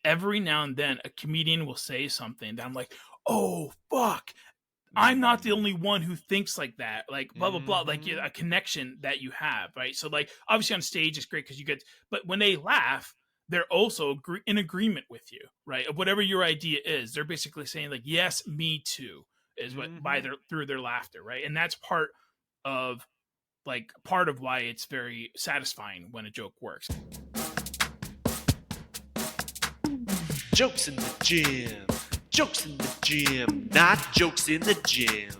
every now and then a comedian will say something that I'm like, oh fuck, I'm not the only one who thinks like that, like blah blah blah, like Mhm. a connection that you have, right? So like obviously on stage it's great because you get, but when they laugh, they're also in agreement with you, right? Of whatever your idea is, they're basically saying like, yes, me too, is what by Mhm. their through their laughter, right? And that's of part of why it's very satisfying when a joke works. Jokes in the gym. Jokes in the gym. Not jokes in the gym.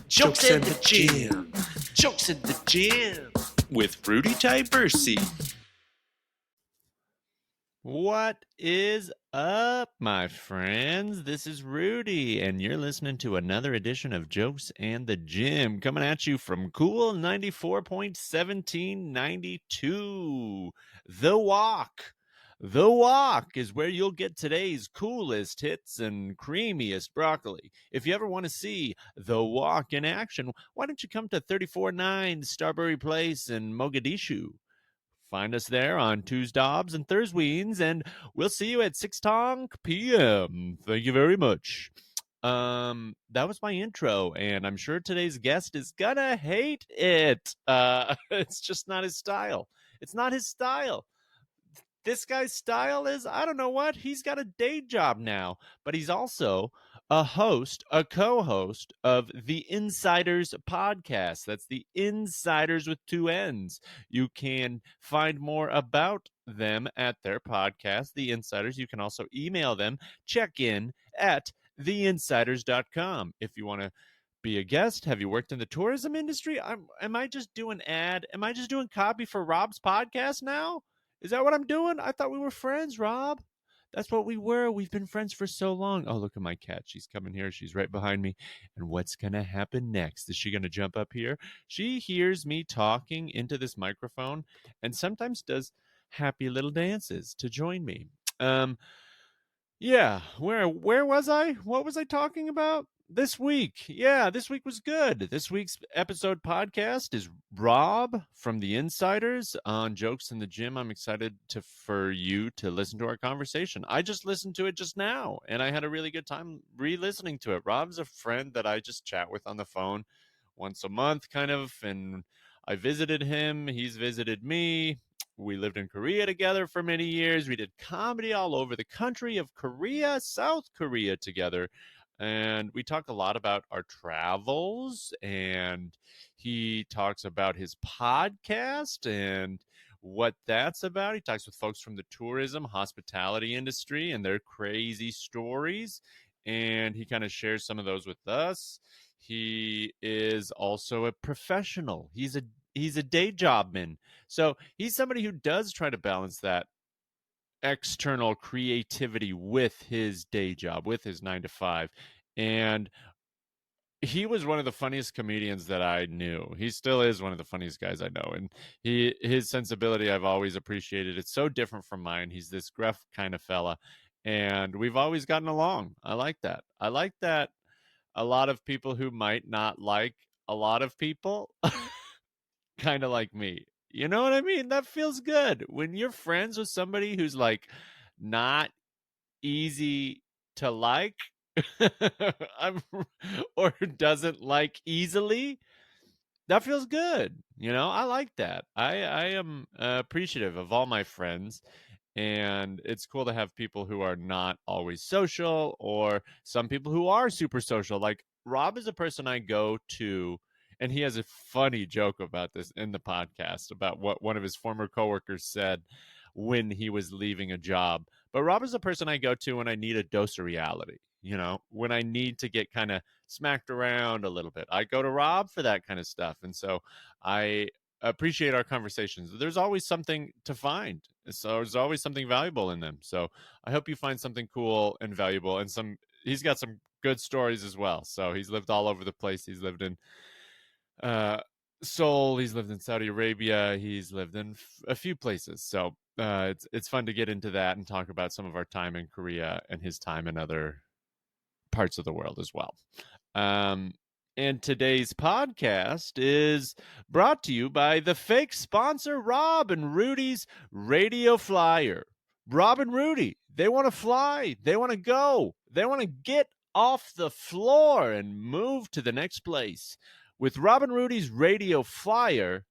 Jokes in the gym. Jokes in the gym. With Rudy Tyburczy. What is up, my friends? This is Rudy, and you're listening to another edition of Jokes and the Gym, coming at you from Cool 94.1792. The Walk. The Walk is where you'll get today's coolest hits and creamiest broccoli. If you ever want to see The Walk in action, why don't you come to 349 Starbury Place in Mogadishu? Find us there on Tuesdays and Thursdays, and we'll see you at 6 p.m. Thank you very much. That was my intro, and I'm sure today's guest is gonna hate it. It's just not his style. It's not his style. This guy's style is, I don't know what, he's got a day job now, but he's also a co-host of the Innsiders podcast. That's the Innsiders with two N's. You can find more about them at their podcast, The Innsiders. You can also email them, check in at theinsiders.com. If you want to be a guest, have you worked in the tourism industry? Am I just doing copy for Rob's podcast now? Is that what I'm doing? I thought we were friends, Rob. That's what we were. We've been friends for so long. Oh, look at my cat. She's coming here. She's right behind me. And what's going to happen next? Is she going to jump up here? She hears me talking into this microphone and sometimes does happy little dances to join me. Yeah, where was I? What was I talking about? This week. Yeah, this week was good. This week's episode podcast is Rob from the Innsiders on Jokes in the Gym. I'm excited for you to listen to our conversation. I just listened to it just now, and I had a really good time re-listening to it. Rob's a friend that I just chat with on the phone once a month, kind of, and I visited him. He's visited me. We lived in Korea together for many years. We did comedy all over the country of Korea, South Korea together. And we talk a lot about our travels, and he talks about his podcast and what that's about. He talks with folks from the tourism, hospitality industry and their crazy stories, and he kind of shares some of those with us. He is also a professional. He's a day jobman. So he's somebody who does try to balance that external creativity with his day job, with his 9 to 5. And he was one of the funniest comedians that I knew. He still is one of the funniest guys I know. And his sensibility I've always appreciated. It's so different from mine. He's this gruff kind of fella. And we've always gotten along. I like that. I like that a lot of people who might not like a lot of people kind of like me. You know what I mean? That feels good. When you're friends with somebody who's like not easy to like I'm, or doesn't like easily, that feels good. I like that. I am appreciative of all my friends, and it's cool to have people who are not always social, or some people who are super social. Like Rob is a person I go to, and he has a funny joke about this in the podcast about what one of his former coworkers said when he was leaving a job. But Rob is a person I go to when I need a dose of reality. When I need to get kind of smacked around a little bit, I go to Rob for that kind of stuff. And so I appreciate our conversations. There's always something to find. So there's always something valuable in them. So I hope you find something cool and valuable. And he's got some good stories as well. So he's lived all over the place. He's lived in Seoul. He's lived in Saudi Arabia. He's lived in a few places. So it's fun to get into that and talk about some of our time in Korea and his time in other parts of the world as well. And today's podcast is brought to you by the fake sponsor Rob and Rudy's Radio Flyer. Rob and Rudy, they want to fly. They want to go. They want to get off the floor and move to the next place. With Rob and Rudy's Radio Flyer,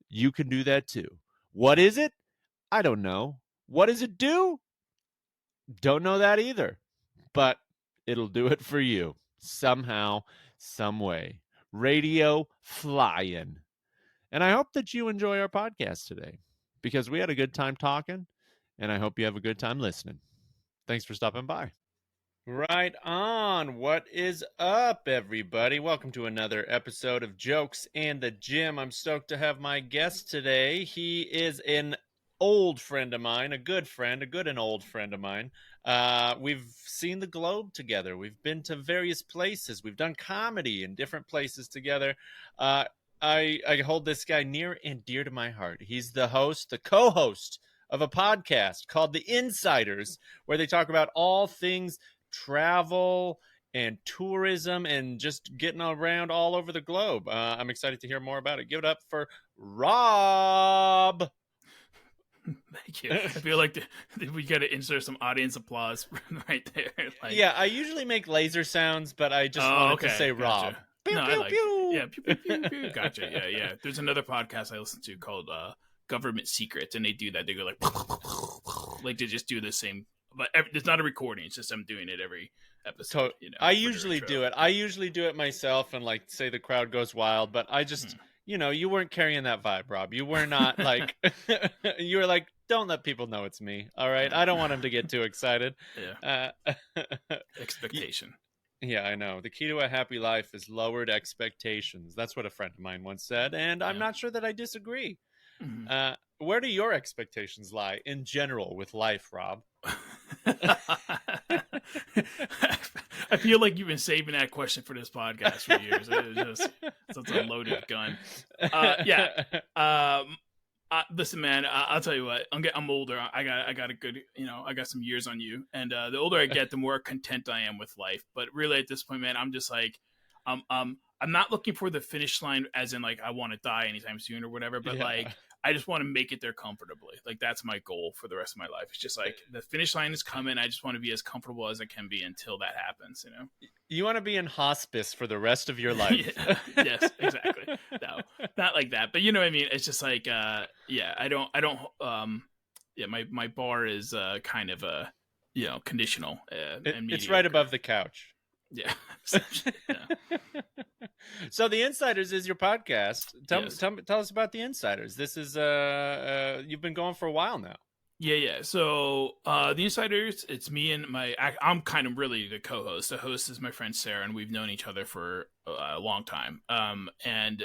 you can do that too. What is it? I don't know. What does it do? Don't know that either. But it'll do it for you somehow, some way. Radio Flying. And I hope that you enjoy our podcast today because we had a good time talking, and I hope you have a good time listening. Thanks for stopping by. Right on. What is up, everybody? Welcome to another episode of Jokes and the Gym. I'm stoked to have my guest today. He is an old friend of mine, a good and old friend of mine. We've seen the globe together. We've been to various places. We've done comedy in different places together. I hold this guy near and dear to my heart. He's the co-host of a podcast called the Innsiders, where they talk about all things travel and tourism and just getting around all over the globe. I'm excited to hear more about it. Give it up for Rob. Thank you. I feel like we got to insert some audience applause right there. Like, yeah, I usually make laser sounds, but I just wanted to say Rob. Gotcha. Pew, no, pew, I like pew. It. Yeah, pew, pew, pew, pew. Gotcha. Yeah. There's another podcast I listen to called Government Secrets, and they do that. They go like they just do the same, but it's not a recording. It's just I'm doing it every episode. I usually do it. I usually do it myself, and like say the crowd goes wild, but I just. You weren't carrying that vibe, Rob. You were not like, you were like, don't let people know it's me. All right. I don't want them to get too excited. Yeah. Expectation. Yeah, I know. The key to a happy life is lowered expectations. That's what a friend of mine once said. And I'm not sure that I disagree. Mm-hmm. Where do your expectations lie in general with life, Rob? I feel like you've been saving that question for this podcast for years. It was just such a loaded gun. Listen, man. I'll tell you what. I'm older. I got a good. I got some years on you. And the older I get, the more content I am with life. But really, at this point, man, I'm just like, I'm not looking for the finish line, as in like I want to die anytime soon or whatever. But like, I just want to make it there comfortably. Like that's my goal for the rest of my life. It's just like the finish line is coming. I just want to be as comfortable as I can be until that happens. You want to be in hospice for the rest of your life. Yes, exactly. No, not like that. But you know what I mean? It's just like, I don't. My bar is kind of conditional. It's right above the couch. Yeah. So the Innsiders is your podcast. Tell us about the Innsiders. This is you've been going for a while now. Yeah. So the Innsiders, it's me and I'm kind of really the co-host. The host is my friend Sarah, and we've known each other for a long time. And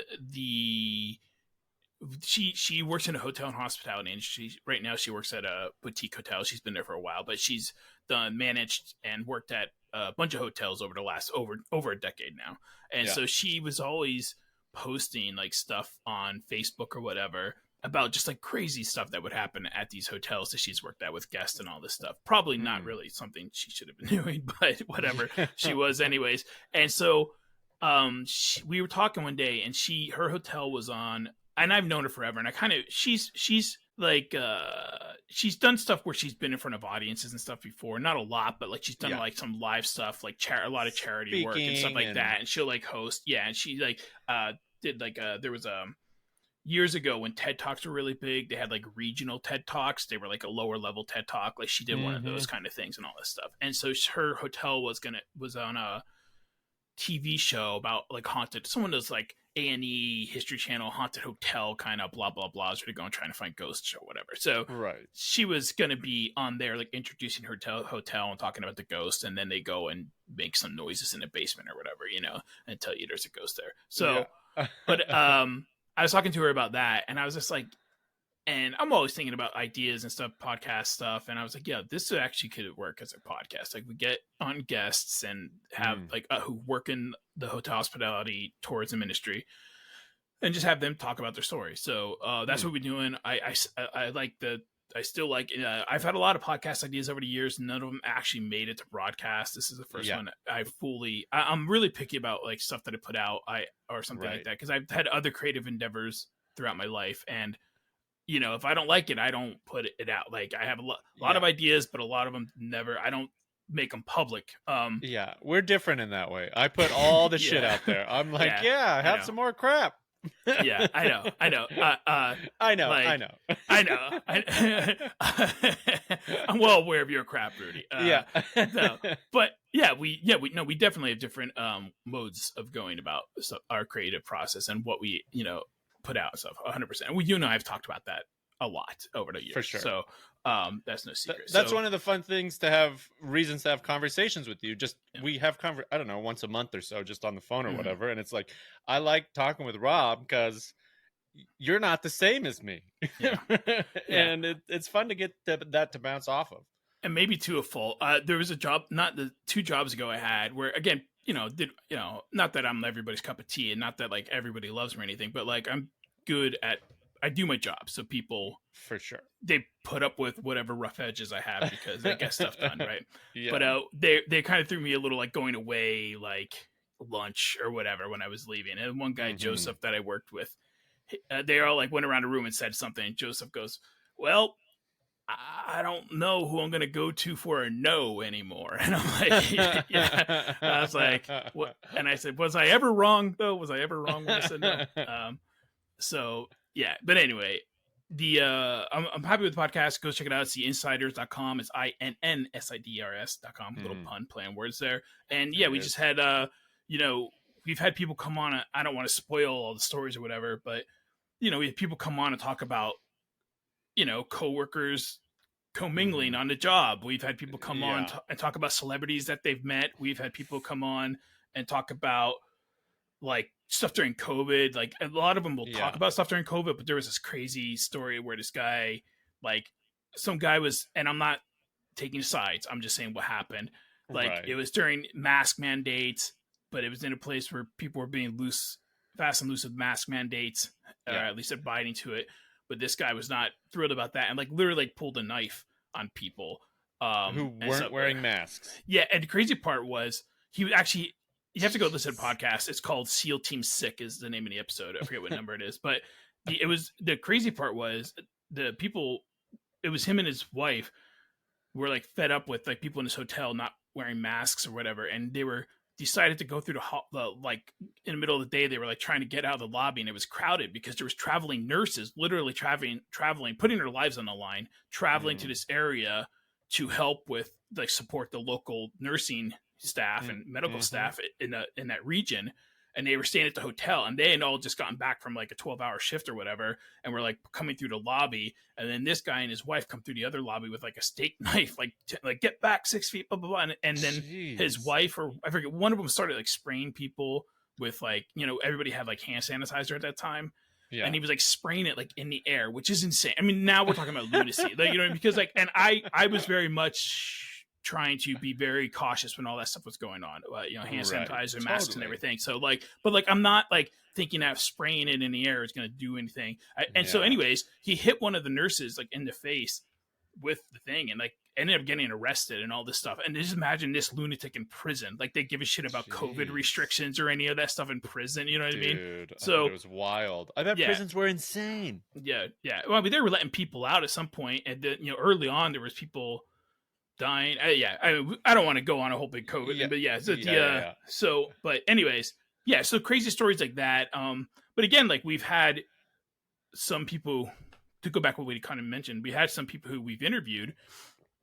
she works in a hotel and hospitality industry. Right now she works at a boutique hotel. She's been there for a while, but she's managed and worked at a bunch of hotels over the last over a decade now. And so she was always posting like stuff on Facebook or whatever about just like crazy stuff that would happen at these hotels that she's worked at with guests and all this stuff. Probably not really something she should have been doing, but whatever. She was anyways. And so we were talking one day, and her hotel was on, and I've known her forever, and I kind of she's like she's done stuff where she's been in front of audiences and stuff before. Not a lot, but like she's done like some live stuff, like a lot of charity work and stuff like that. And she'll like host, and she like did like there was years ago when TED Talks were really big. They had like regional TED Talks. They were like a lower level TED Talk. Like she did one of those kind of things and all this stuff. And so her hotel was on a TV show about like haunted. Someone does like A&E, History Channel, haunted hotel kind of blah blah blah. So they're going trying to find ghosts or whatever. So she was gonna be on there like introducing her hotel and talking about the ghost, and then they go and make some noises in the basement or whatever, and tell you there's a ghost there. So, but I was talking to her about that, and I was just like, and I'm always thinking about ideas and stuff, podcast stuff. And I was like, yeah, this actually could work as a podcast. Like we get on guests and have like who work in the hotel hospitality tourism industry and just have them talk about their story. So that's what we're doing. I still like, I've had a lot of podcast ideas over the years. None of them actually made it to broadcast. This is the first one I'm really picky about like stuff that I put out or something like that. Cause I've had other creative endeavors throughout my life, and if I don't like it, I don't put it out. Like I have a lot of ideas, but a lot of them I don't make them public. Yeah, we're different in that way. I put all the shit out there. I'm like, have some more crap. Yeah, I know. I know. I'm well aware of your crap, Rudy. Yeah. No, but we definitely have different modes of going about our creative process and what we put out stuff. 100%. And I've talked about that a lot over the years. For sure. So that's no secret. That's one of the fun things to have reasons to have conversations with you. Just we have I don't know, once a month or so, just on the phone or whatever. And it's like, I like talking with Rob because you're not the same as me. Yeah. And it's fun to get that to bounce off of. And maybe to a fault. There was a job, not the 2 jobs ago I had where, again, not that I'm everybody's cup of tea and not that like everybody loves me or anything, but like I'm good I do my job. So people, for sure, they put up with whatever rough edges I have because they get stuff done. Right. Yeah. But they kind of threw me a little like going away, like lunch or whatever when I was leaving. And one guy, Joseph, that I worked with, they all like went around a room and said something. And Joseph goes, well, I don't know who I'm going to go to for a no anymore. And I'm like, yeah. I was like, what? And I said, was I ever wrong though? Was I ever wrong when I said no? So yeah, but anyway, I'm happy with the podcast. Go check it out. It's the Innsiders.com. It's INNSIDRS.com. Little pun, playing words there. And yeah, we just had, we've had people come on. I don't want to spoil all the stories or whatever, but we have people come on and talk about, coworkers commingling on the job. We've had people come on and talk about celebrities that they've met. We've had people come on and talk about like stuff during COVID. Like a lot of them will talk about stuff during COVID, but there was this crazy story where this guy, like some guy was, and I'm not taking sides, I'm just saying what happened. Like it was during mask mandates, but it was in a place where people were being fast and loose with mask mandates, or at least abiding to it. But this guy was not thrilled about that and like literally like pulled a knife on people who weren't wearing masks. Yeah, and the crazy part was he would actually, you have to go listen to the podcast. It's called SEAL Team Sick is the name of the episode. I forget what number it is, but the crazy part was the people, it was him and his wife were like fed up with like people in his hotel not wearing masks or whatever, and they were decided to go through the like in the middle of the day. They were like trying to get out of the lobby, and it was crowded because there was traveling nurses literally traveling, putting their lives on the line, traveling to this area to help with like support the local nursing staff and medical staff in that region. And they were staying at the hotel, and they had all just gotten back from like a 12-hour shift or whatever, and were like coming through the lobby. And then this guy and his wife come through the other lobby with like a steak knife, like get back 6 feet, blah blah blah. And then his wife, or I forget, one of them started like spraying people with like, everybody had like hand sanitizer at that time. Yeah. And he was like spraying it like in the air, which is insane. I mean, now we're talking about lunacy, like, because like, and I was very much trying to be very cautious when all that stuff was going on, hand sanitizer, masks and everything. So like, but like, I'm not like thinking that spraying it in the air is going to do anything. So anyways, he hit one of the nurses like in the face with the thing and like ended up getting arrested and all this stuff. And just imagine this lunatic in prison. Like they give a shit about COVID restrictions or any of that stuff in prison. You know what I mean? So it was wild. I bet prisons were insane. Yeah. Yeah. Well, I mean, they were letting people out at some point, and then, early on there was people dying. I don't want to go on a whole big COVID, but so, but anyways, so crazy stories like that. But again, like we've had some people, to go back what we kind of mentioned, we had some people who we've interviewed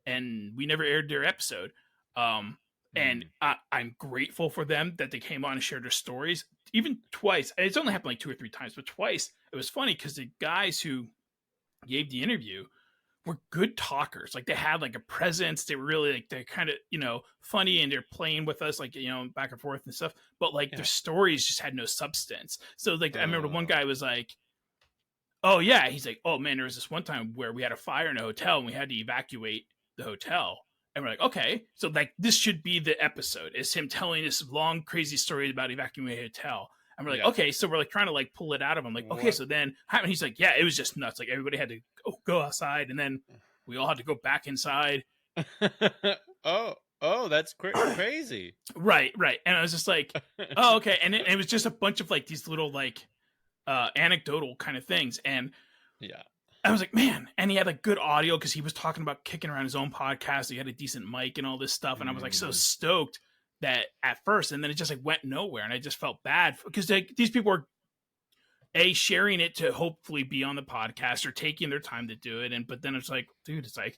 and we never aired their episode. And I'm grateful for them that they came on and shared their stories, even twice. It's only happened like 2 or 3 times, but twice. It was funny because the guys who gave the interview were good talkers. Like they had like a presence. They were really like, they're kind of, funny, and they're playing with us, like, back and forth and stuff. But like their stories just had no substance. So like, I remember one guy was like, oh yeah. He's like, oh man, there was this one time where we had a fire in a hotel and we had to evacuate the hotel. And we're like, okay, so like this should be the episode. It's him telling this long, crazy story about evacuating a hotel. And we're like, okay, so we're like trying to like pull it out of him. Like, okay, so then he's like, yeah, it was just nuts. Like everybody had to go outside, and then we all had to go back inside. Oh, that's crazy. Right. And I was just like, oh, okay. And it was just a bunch of like these little like anecdotal kind of things. And I was like, man, and he had like good audio because he was talking about kicking around his own podcast. He had a decent mic and all this stuff, and I was like so stoked that at first, and then it just like went nowhere, and I just felt bad because like these people are sharing it to hopefully be on the podcast or taking their time to do it, but then it's like, dude, it's like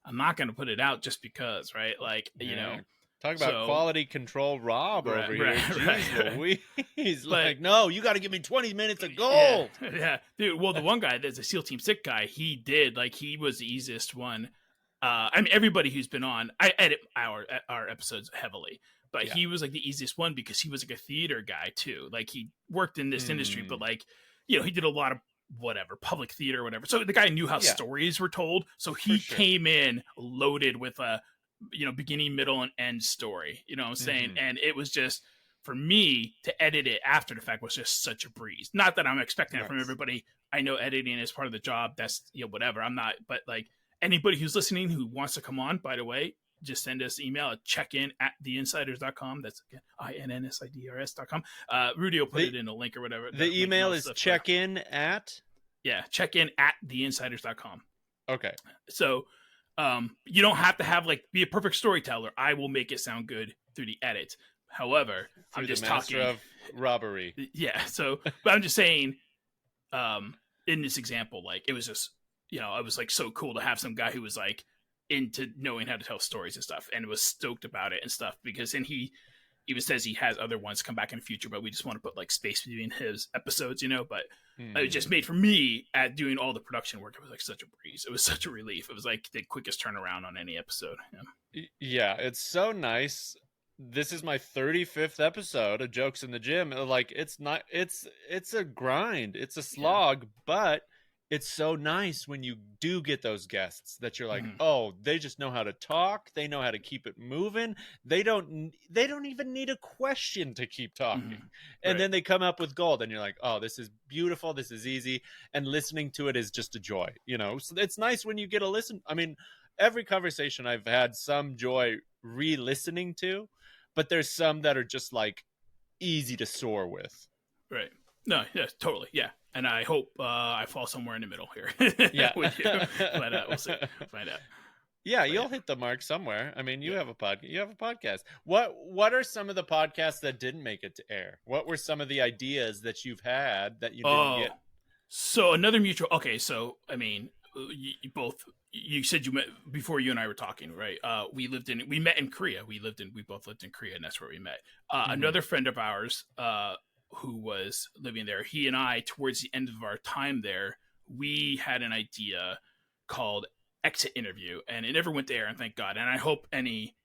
I'm not going to put it out just because, right? Like, you know. Talk about quality control Rob over here. Right. He's like, no, you got to give me 20 minutes of gold. Yeah, dude. Well, the one guy that's a SEAL Team Sick guy, he was the easiest one. I mean, everybody who's been on, I edit our episodes heavily, but he was like the easiest one because he was like a theater guy too. Like he worked in this industry, but like, you know, he did a lot of public theater or whatever. So the guy knew how stories were told. So he came in loaded with a, beginning, middle, and end story, you know what I'm saying? And it was just, for me to edit it after the fact was just such a breeze. Not that I'm expecting it from everybody. I know editing is part of the job. That's, whatever. I'm not, but like anybody who's listening who wants to come on, by the way, just send us an email at checkin@theinsiders.com. That's again, INNSIDRS.com. Rudy will put it in a link or whatever. The email is checkin at? Yeah, checkin@theinsiders.com. Okay. So, you don't have to have be a perfect storyteller. I will make it sound good through the edit. However, I'm just talking of robbery. Yeah. So, but I'm just saying, in this example, like it was just, it was like so cool to have some guy who was like into knowing how to tell stories and stuff, and was stoked about it and stuff because, and he even says he has other ones come back in the future, but we just want to put like space between his episodes, but it just made for me at doing all the production work. It was like such a breeze. It was such a relief. It was like the quickest turnaround on any episode. Yeah. It's so nice. This is my 35th episode of Jokes in the Gym. Like it's a grind. It's a slog, but it's so nice when you do get those guests that you're like, oh, they just know how to talk. They know how to keep it moving. They don't even need a question to keep talking. And then they come up with gold and you're like, oh, this is beautiful. This is easy. And listening to it is just a joy, So it's nice when you get a listen. I mean, every conversation I've had some joy re-listening to, but there's some that are just like easy to soar with. Right. No, yeah, totally. Yeah. And I hope I fall somewhere in the middle here. Yeah. With you. But we'll see. Find out. Yeah, you'll hit the mark somewhere. I mean, you have a podcast. What are some of the podcasts that didn't make it to air? What were some of the ideas that you've had that you didn't get? So another mutual. Okay, so I mean, you said you met before you and I were talking, right? We met in Korea. We both lived in Korea, and that's where we met. Another friend of ours, who was living there, he and I, towards the end of our time there, we had an idea called Exit Interview, and it never went to air, and thank God. And I hope any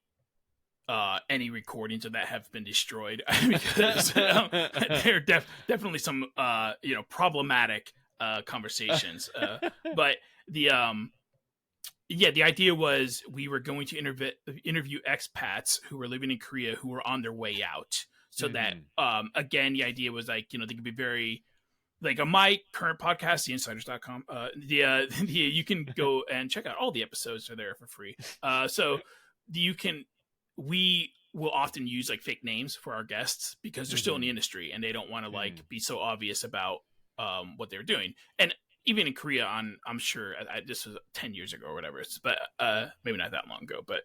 recordings of that have been destroyed because there are definitely some problematic conversations. But the idea was we were going to interview expats who were living in Korea who were on their way out. So that, again, the idea was like, they could be very, like on my current podcast, Innsiders.com, you can go and check out all the episodes are there for free. We will often use like fake names for our guests because they're still in the industry and they don't want to like be so obvious about what they're doing. And even in Korea, I'm sure this was 10 years ago or whatever, but maybe not that long ago, but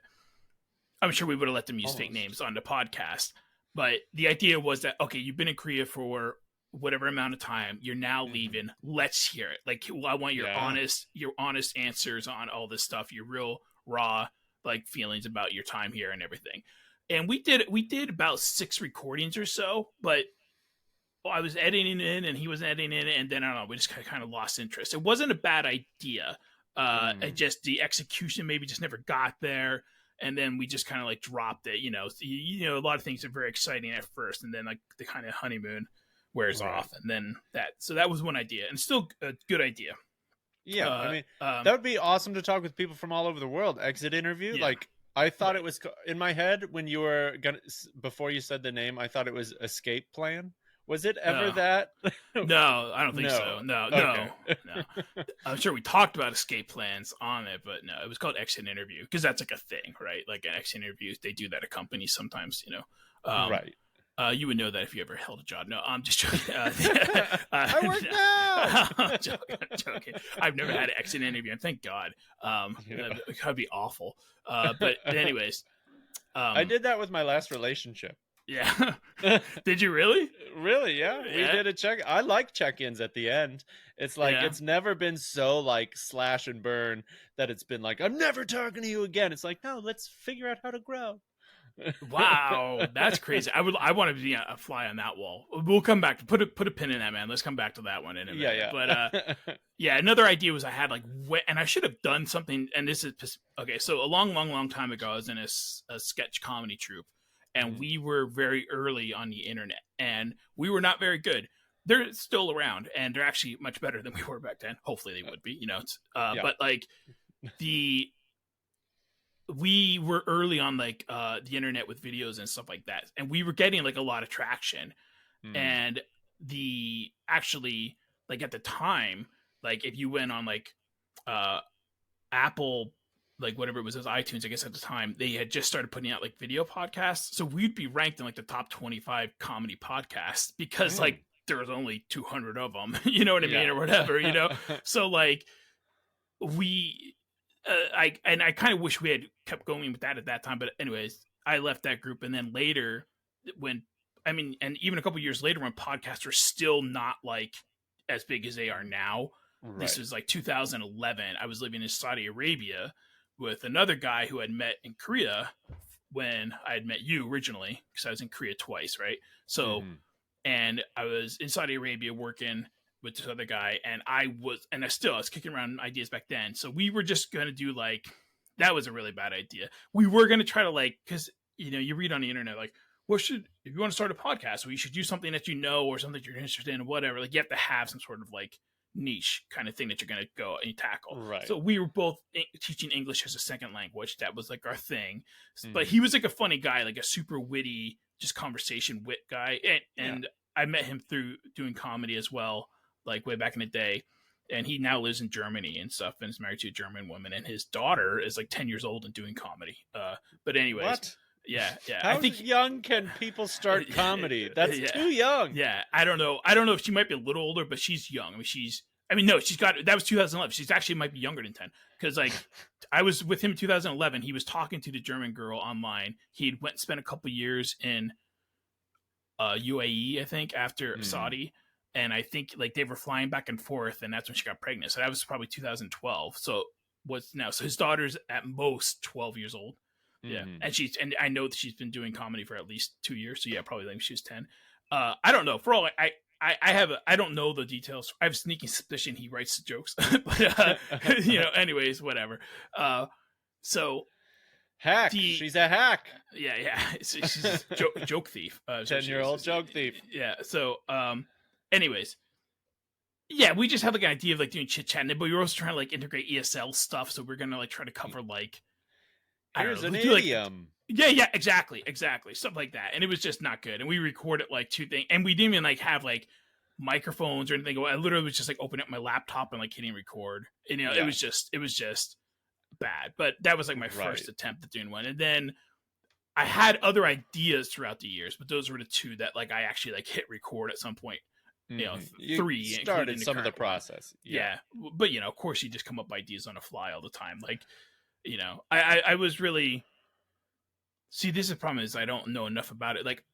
I'm sure we would have let them use fake names on the podcast. But the idea was that, okay, you've been in Korea for whatever amount of time, you're now leaving. Let's hear it. Like, I want your honest answers on all this stuff, your real raw like feelings about your time here and everything. And we did about 6 recordings or so, but I was editing it and he was editing it, and then I don't know, we just kind of lost interest. It wasn't a bad idea. It just the execution maybe just never got there. And then we just kind of like dropped it, a lot of things are very exciting at first, and then like the kind of honeymoon wears off, and then that was one idea, and still a good idea. Yeah, I mean, that would be awesome to talk with people from all over the world. Exit Interview, like I thought it was in my head when you were before you said the name, I thought it was Escape Plan. Was it ever that? No, I don't think so. No, okay. No. I'm sure we talked about escape plans on it, but no, it was called Exit Interview because that's like a thing, right? Like an exit interview, they do that at companies sometimes, Right. You would know that if you ever held a job. No, I'm just joking. I work now. I'm joking. I've never had an exit interview, and thank God. That'd be awful. But anyways, I did that with my last relationship. Yeah. Did you really? Really? Yeah. We did a check. I like check-ins at the end. It's like it's never been so like slash and burn that it's been like, I'm never talking to you again. It's like, no, let's figure out how to grow. Wow, that's crazy. I want to be a fly on that wall. We'll come back to put a pin in that, man. Let's come back to that one in a minute. Yeah. But another idea was I had like and I should have done something. And this is okay. So a long time ago, I was in a sketch comedy troupe, and we were very early on the internet, and we were not very good. They're still around, and they're actually much better than we were back then. Hopefully, they would be. But like we were early on like the internet with videos and stuff like that, and we were getting like a lot of traction. And the actually like at the time, like if you went on like Apple, like whatever it was, iTunes, I guess at the time, they had just started putting out like video podcasts, so we'd be ranked in like the top 25 comedy podcasts because like there was only 200 of them. You know what I mean, or whatever. So like I kind of wish we had kept going with that at that time. But anyways, I left that group. And then later and even a couple years later when podcasts were still not like as big as they are now, this was like 2011. I was living in Saudi Arabia with another guy who I'd met in Korea when I had met you originally, because I was in Korea twice. Right. So, and I was in Saudi Arabia working with this other guy, and I was kicking around ideas back then. So we were just going to do like, that was a really bad idea. We were going to try to like, cause you read on the internet, like if you want to start a podcast, well, you should do something that or something that you're interested in, or whatever. Like you have to have some sort of like niche kind of thing that you're going to go and tackle. Right. So we were both teaching English as a second language. That was like our thing. But he was like a funny guy, like a super witty, just conversation wit guy. And I met him through doing comedy as well, like way back in the day. And he now lives in Germany and stuff, and is married to a German woman, and his daughter is like 10 years old and doing comedy. But anyways, what? Yeah. How young can people start comedy? That's too young. Yeah, I don't know if she might be a little older, but she's young. That was 2011. She's actually might be younger than 10, because like I was with him in 2011. He was talking to the German girl online. He'd went and spent a couple years in UAE, I think, after Saudi. And I think like they were flying back and forth, and that's when she got pregnant. So that was probably 2012. So so his daughter's at most 12 years old. Yeah. And I know that she's been doing comedy for at least 2 years. So yeah, probably like she was 10. I don't know. For all I don't know the details. I have a sneaking suspicion he writes the jokes, but anyways, whatever. So hack. She's a hack. Yeah. She's a joke thief. 10-year-old joke thief. Yeah. So, anyways, yeah, we just had like an idea of like doing chit chat, but we were also trying to like integrate ESL stuff. So we're gonna like try to cover like, here's an idiom. Yeah, exactly, stuff like that. And it was just not good. And we recorded like two things, and we didn't even like have like microphones or anything. I literally was just like opening up my laptop and like hitting record. And it was just bad. But that was like my first attempt at doing one. And then I had other ideas throughout the years, but those were the two that like I actually like hit record at some point. You 3 started some of the process. Yeah. But of course you just come up with ideas on the fly all the time. Like, I was really, see, this is the problem is I don't know enough about it. Like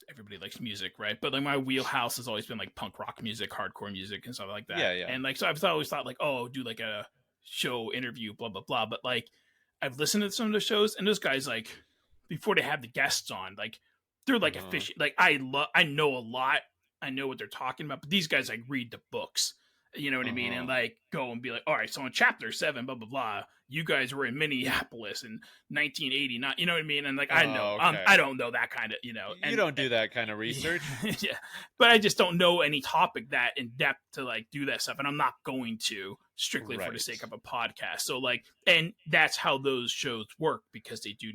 everybody likes music, right? But like my wheelhouse has always been like punk rock music, hardcore music and stuff like that. Yeah. And like, so I've always thought like, oh, do like a show interview, blah, blah, blah. But like, I've listened to some of the shows, and those guys, like, before they have the guests on, like, they're like efficient. Like I know a lot. I know what they're talking about, but these guys like read the books. You know what I mean? And like go and be like, all right, so in chapter 7, blah blah blah, you guys were in Minneapolis in 1989. You know what I mean? And like I know, I don't know that kind of, you don't do that kind of research. Yeah, but I just don't know any topic that in depth to like do that stuff, and I'm not going to strictly for the sake of a podcast. So like, and that's how those shows work, because they do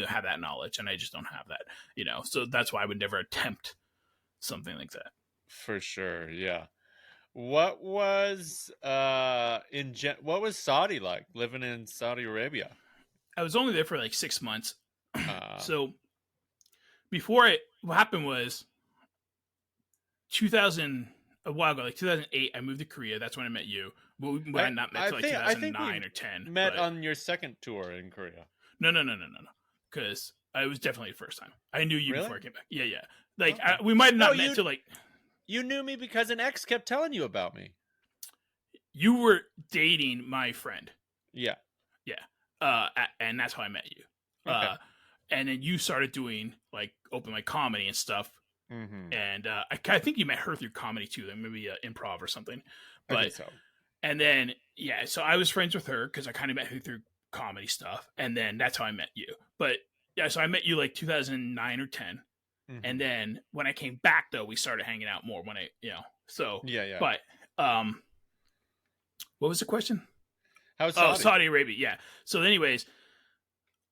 have that knowledge, and I just don't have that, so that's why I would never attempt something like that. For sure. Yeah. What was what was Saudi like, living in Saudi Arabia? I was only there for like 6 months. So what happened was 2000 a while ago, like 2008. I moved to Korea. That's when I met you. Well, we might not met until like 2009 or 10. Met on your second tour in Korea. No. Because it was definitely the first time. I knew you before I came back. Yeah. Like Okay. we might have not met till like. You knew me because an ex kept telling you about me. You were dating my friend. Yeah. And that's how I met you. Okay. And then you started doing like open mic comedy and stuff. Mm-hmm. And I think you met her through comedy too, like maybe improv or something. But I think so. And then so I was friends with her because I kind of met her through comedy stuff, and then that's how I met you. But yeah, so I met you like 2009 or 10, and then when I came back though, we started hanging out more. When I yeah. But what was the question? How's Saudi? Oh, Saudi Arabia. Yeah. So anyways,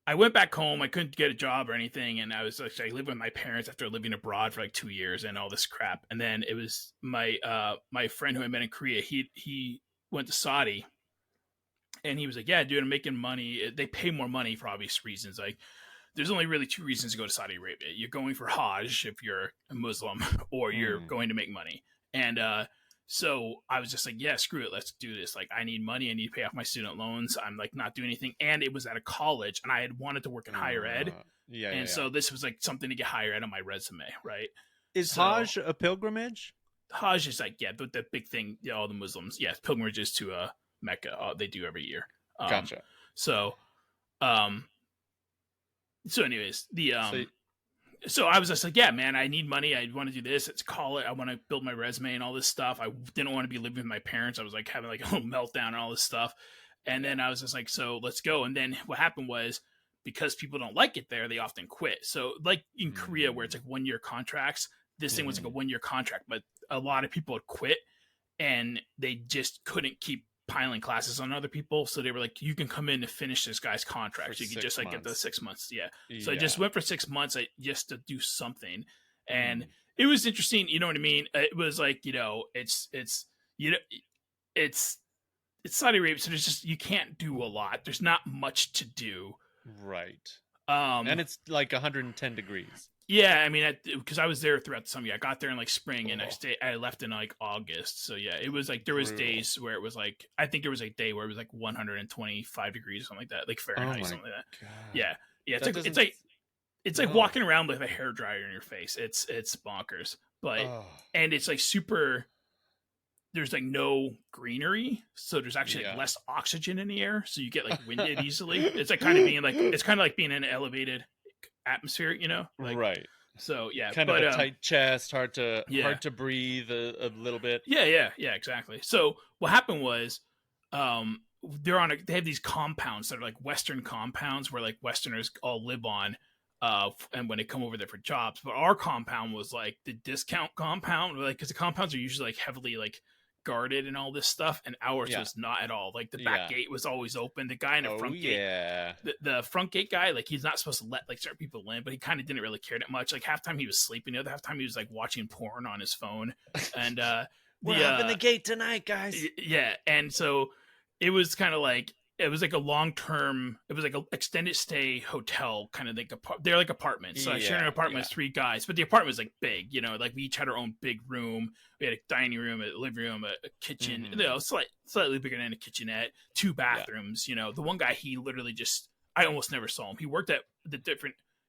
I went back home. I couldn't get a job or anything, and I lived with my parents after living abroad for like 2 years and all this crap. And then it was my friend who I met in Korea. He went to Saudi, and he was like, "Yeah, dude, I'm making money. They pay more money for obvious reasons. Like, there's only really 2 reasons to go to Saudi Arabia. You're going for Hajj if you're a Muslim, or you're going to make money." And so I was just like, yeah, screw it. Let's do this. Like, I need money. I need to pay off my student loans. I'm like not doing anything. And it was at a college, and I had wanted to work in higher ed. So this was like something to get higher ed on my resume. Right. Is Hajj a pilgrimage? Hajj is like, the big thing. Yeah, all the Muslims. Yeah. Pilgrimages to Mecca. They do every year. Gotcha. So anyways, so I was just like, yeah, man, I need money. I want to do this. It's college. I want to build my resume and all this stuff. I didn't want to be living with my parents. I was like having like a little meltdown and all this stuff. And then I was just like, so let's go. And then what happened was, because people don't like it there, they often quit. So like in Korea, where it's like 1 year contracts, this thing was like a 1 year contract, but a lot of people had quit and they just couldn't keep piling classes on other people. So they were like, you can come in to finish this guy's contract. So you can just like get the 6 months. Yeah. So I just went for 6 months just to do something. And it was interesting. You know what I mean? It was like, it's Saudi Arabia. So there's just, you can't do a lot. There's not much to do. Right. And it's like 110 degrees. Yeah, I mean, because I was there throughout the summer. I got there in like spring, and I left in like August. So yeah, it was like there was days where it was like, I think there was a day where it was like 125 degrees or something like that, like Fahrenheit, something like that. God. Yeah. It's like walking around with a hairdryer in your face. It's bonkers, but and it's like super. There's like no greenery, so there's actually like less oxygen in the air, so you get like winded easily. It's like kind of being in an elevated atmosphere, like, right. So yeah, kind of a tight chest, hard to breathe a little bit. Yeah, exactly. So what happened was, they have these compounds that are like Western compounds where like Westerners all live on, and when they come over there for jobs. But our compound was like the discount compound, like because the compounds are usually like heavily like guarded and all this stuff, and ours was not at all. Like the back gate was always open. The guy in the front gate, the front gate guy, like he's not supposed to let like certain people in, but he kind of didn't really care that much. Like half time he was sleeping, the other half time he was like watching porn on his phone. And we're opening the gate tonight, guys. Yeah, and so it was kind of like, it was like a long-term, it was like an extended stay hotel, kind of like they're like apartments. So I shared an apartment with 3 guys, but the apartment was like big, like we each had our own big room. We had a dining room, a living room, a kitchen, slightly bigger than a kitchenette, 2 bathrooms. The one guy, he literally just, I almost never saw him. He worked at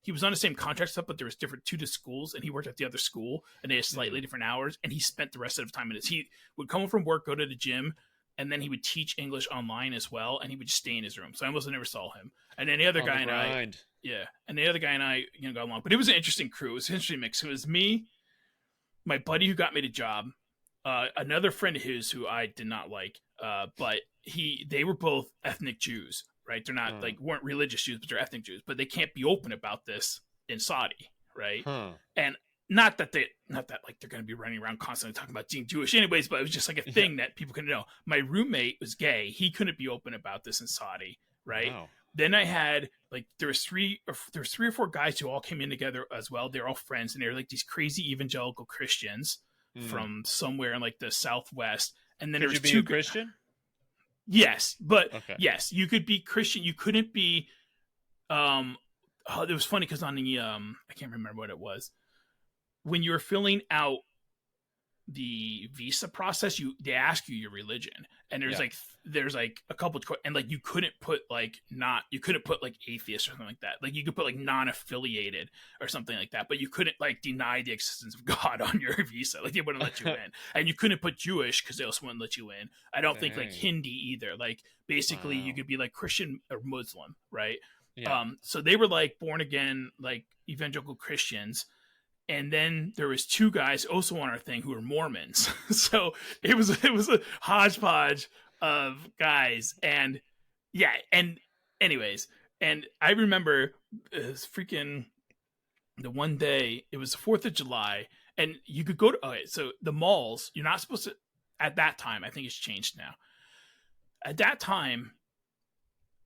he was on the same contract stuff, but there was 2 schools, and he worked at the other school, and they had slightly different hours, and he spent the rest of the time in it. He would come home from work, go to the gym, and then he would teach English online as well, and he would just stay in his room. So I almost never saw him. And then the other guy and I, got along. But it was an interesting crew. It was an interesting mix. It was me, my buddy who got me the job, another friend of his who I did not like, but they were both ethnic Jews, right? They're not weren't religious Jews, but they're ethnic Jews. But they can't be open about this in Saudi, right? And not that like they're going to be running around constantly talking about being Jewish anyways, but it was just like a thing that people couldn't know. My roommate was gay. He couldn't be open about this in Saudi, right? Wow. Then I had like, there was 3 or 4 guys who all came in together as well. They're all friends, and they're like these crazy evangelical Christians from somewhere in like the Southwest. And then there was 2 Christian. Yes, but yes, you could be Christian. You couldn't be it was funny because on the I can't remember what it was, when you were filling out the visa process, they ask you your religion, and there's like a couple of, and like you couldn't put like atheist or something like that. Like you could put like non-affiliated or something like that, but you couldn't like deny the existence of God on your visa. Like they wouldn't let you in, and you couldn't put Jewish because they also wouldn't let you in. I don't think like Hindi either. Like basically you could be like Christian or Muslim, right? Yeah. So they were like born again, like evangelical Christians. And then there was two guys also on our thing who were Mormons. So it was a hodgepodge of guys. And yeah, and anyways, and I remember freaking the one day, it was the 4th of July, and you could go to, okay, so the malls, you're not supposed to, at that time, I think it's changed now. At that time,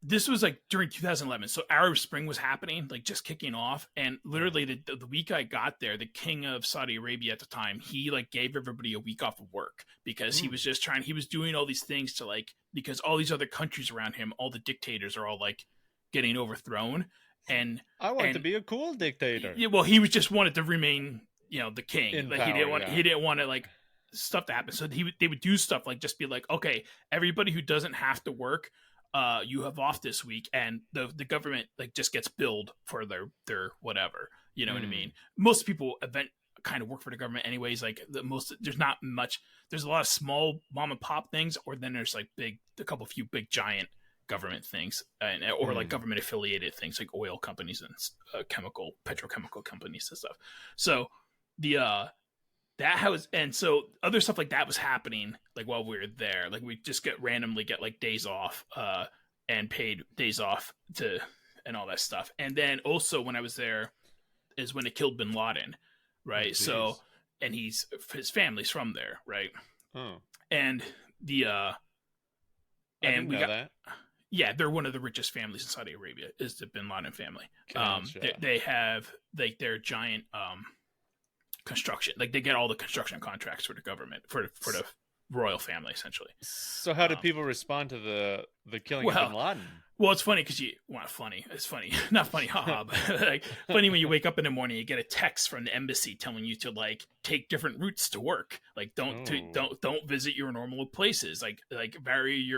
this was like during 2011, so Arab Spring was happening, like just kicking off, and literally the week I got there, the king of Saudi Arabia at the time, he like gave everybody a week off of work because he was just he was doing all these things to like, because all these other countries around him, all the dictators are all like getting overthrown, and I want to be a cool dictator. Yeah, well, he was just wanted to remain, the king. In like power, he didn't want to like stuff to happen. So they would do stuff like just be like, okay, everybody who doesn't have to work, you have off this week, and the government like just gets billed for their whatever. You know what I mean? Most people kind of work for the government anyways. Like there's not much. There's a lot of small mom and pop things, or then there's like a few big giant government things, or like government affiliated things like oil companies and petrochemical companies and stuff. So so other stuff like that was happening like while we were there. Like we just randomly get like days off and paid days off and all that stuff. And then also when I was there is when it killed bin Laden, right? So and his family's from there, right? And and we got that. Yeah, they're one of the richest families in Saudi Arabia, is the bin Laden family. Gotcha. They have like their giant construction, like they get all the construction contracts for the government, for the royal family essentially. So how do people respond to the killing of bin Laden? Well, it's funny because it's funny not funny, haha, but like funny when you wake up in the morning, you get a text from the embassy telling you to like take different routes to work, like don't visit your normal places, like vary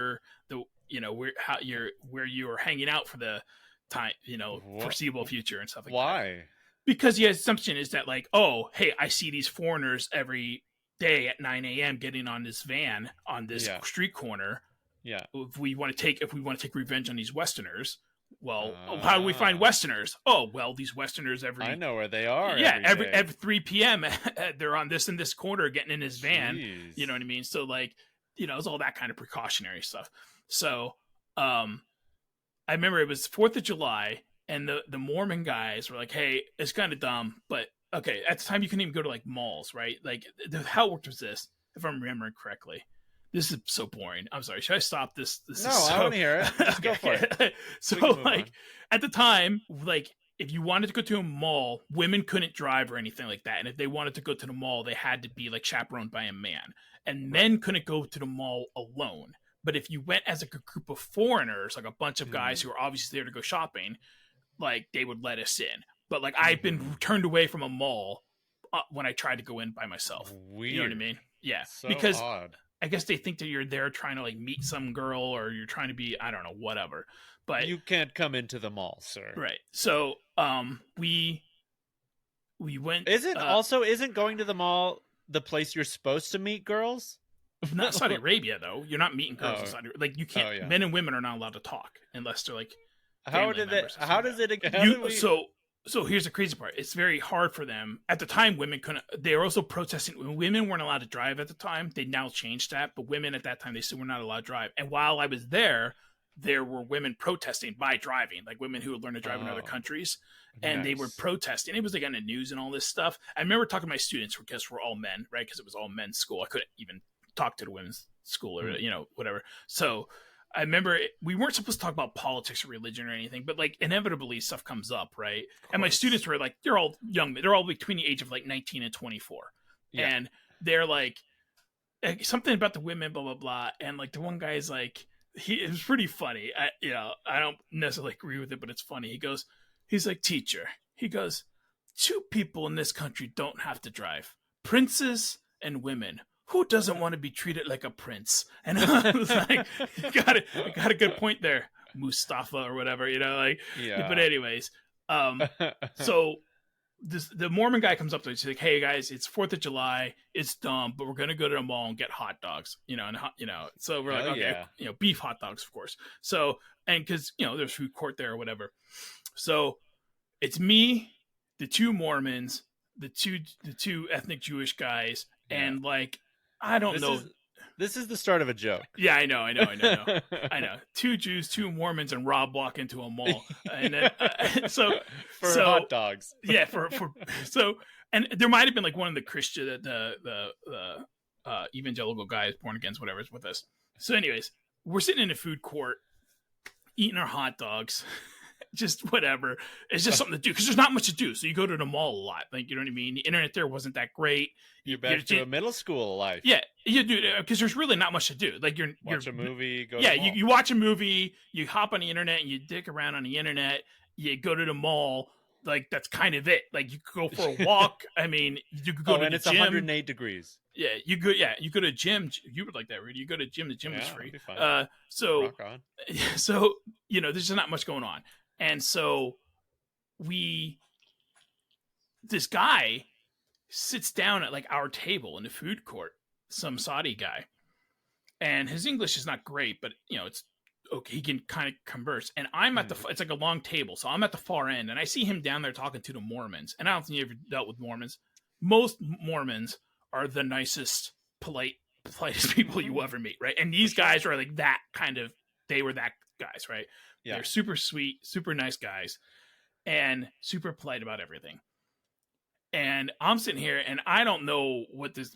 where you're hanging out for the time, foreseeable future and stuff like that. Why? Because the assumption is that like, oh, hey, I see these foreigners every day at 9 a.m. getting on this van on this street corner. Yeah. If we want to take revenge on these Westerners, well, how do we find Westerners? Oh, well, these Westerners I know where they are. Yeah, every 3 p.m. they're on this and this corner getting in his van. Jeez. You know what I mean? So like, it's all that kind of precautionary stuff. So, I remember it was 4th of July. And the Mormon guys were like, hey, it's kind of dumb, but okay, at the time you couldn't even go to like malls, right? Like how it worked was this, if I'm remembering correctly. This is so boring. I'm sorry. Should I stop this? No, I want to hear it. Let's go for it. So like at the time, like if you wanted to go to a mall, women couldn't drive or anything like that. And if they wanted to go to the mall, they had to be like chaperoned by a man. And men couldn't go to the mall alone. But if you went as like a group of foreigners, like a bunch of guys who are obviously there to go shopping, like they would let us in. But like I've been turned away from a mall when I tried to go in by myself. Weird. You know what I mean? Yeah. So because odd. I guess they think that you're there trying to like meet some girl, or you're trying to be, I don't know, whatever. But you can't come into the mall, sir. Right. So we went. Isn't going to the mall the place you're supposed to meet girls? Not Saudi Arabia though. You're not meeting girls in Saudi Arabia. Like you can't. Men and women are not allowed to talk unless they're like. So here's the crazy part. It's very hard for them. At the time, women couldn't. They were also protesting. When women weren't allowed to drive at the time, they now changed that. But women at that time, they still were not allowed to drive. And while I was there were women protesting by driving, like women who had learned to drive in other countries. And they were protesting. It was like on the news and all this stuff. I remember talking to my students, because we're all men, right? Because it was all men's school. I couldn't even talk to the women's school or, whatever. So I remember we weren't supposed to talk about politics or religion or anything, but like inevitably stuff comes up, right? And my students were like, they're all young, they're all between the age of like 19 and 24. Yeah. And they're like something about the women, blah, blah, blah. And like the one guy's like, it was pretty funny. I don't necessarily agree with it, but it's funny. He's like, teacher. He goes, 2 people in this country don't have to drive. Princes and women. Who doesn't want to be treated like a prince? And I was like, you got a good point there, Mustafa or whatever, like. Yeah. But anyways, so the Mormon guy comes up to me. He's like, hey guys, it's 4th of July. It's dumb, but we're gonna go to the mall and get hot dogs. So we're like, okay, beef hot dogs, of course. So, and because there's food court there or whatever. So it's me, the 2 Mormons, the two ethnic Jewish guys, and like, I don't know. This is the start of a joke. Yeah, I know. I know. 2 Jews, 2 Mormons, and Rob walk into a mall, and then for hot dogs. Yeah, and there might have been like one of the Christian, the evangelical guys, born against, whatever, is with us. So, anyways, we're sitting in a food court, eating our hot dogs. Just whatever. It's just something to do because there's not much to do. So you go to the mall a lot. Like, you know what I mean? The internet there wasn't that great. You're back to a middle school life. Yeah, you do, because there's really not much to do. Like, you're watch a movie. Go. Yeah, to the mall. You watch a movie. You hop on the internet and you dick around on the internet. You go to the mall. Like, that's kind of it. Like, you could go for a walk. I mean, you could go to and the it's gym. 108 degrees. Yeah, you go to a gym. You would like that, Rudy. You go to gym. The gym is free. Be fun. So rock on. So there's just not much going on, and so this guy sits down at like our table in the food court, some Saudi guy, and his English is not great, but it's okay. He can kind of converse, and I'm at it's like a long table, so I'm at the far end, and I see him down there talking to the Mormons. And I don't think you ever dealt with Mormons. Most Mormons are the nicest, politest people you ever meet, right? And these guys are like that kind of. They were that guys, right? Yeah. They're super sweet, super nice guys, and super polite about everything. And I'm sitting here, and I don't know what this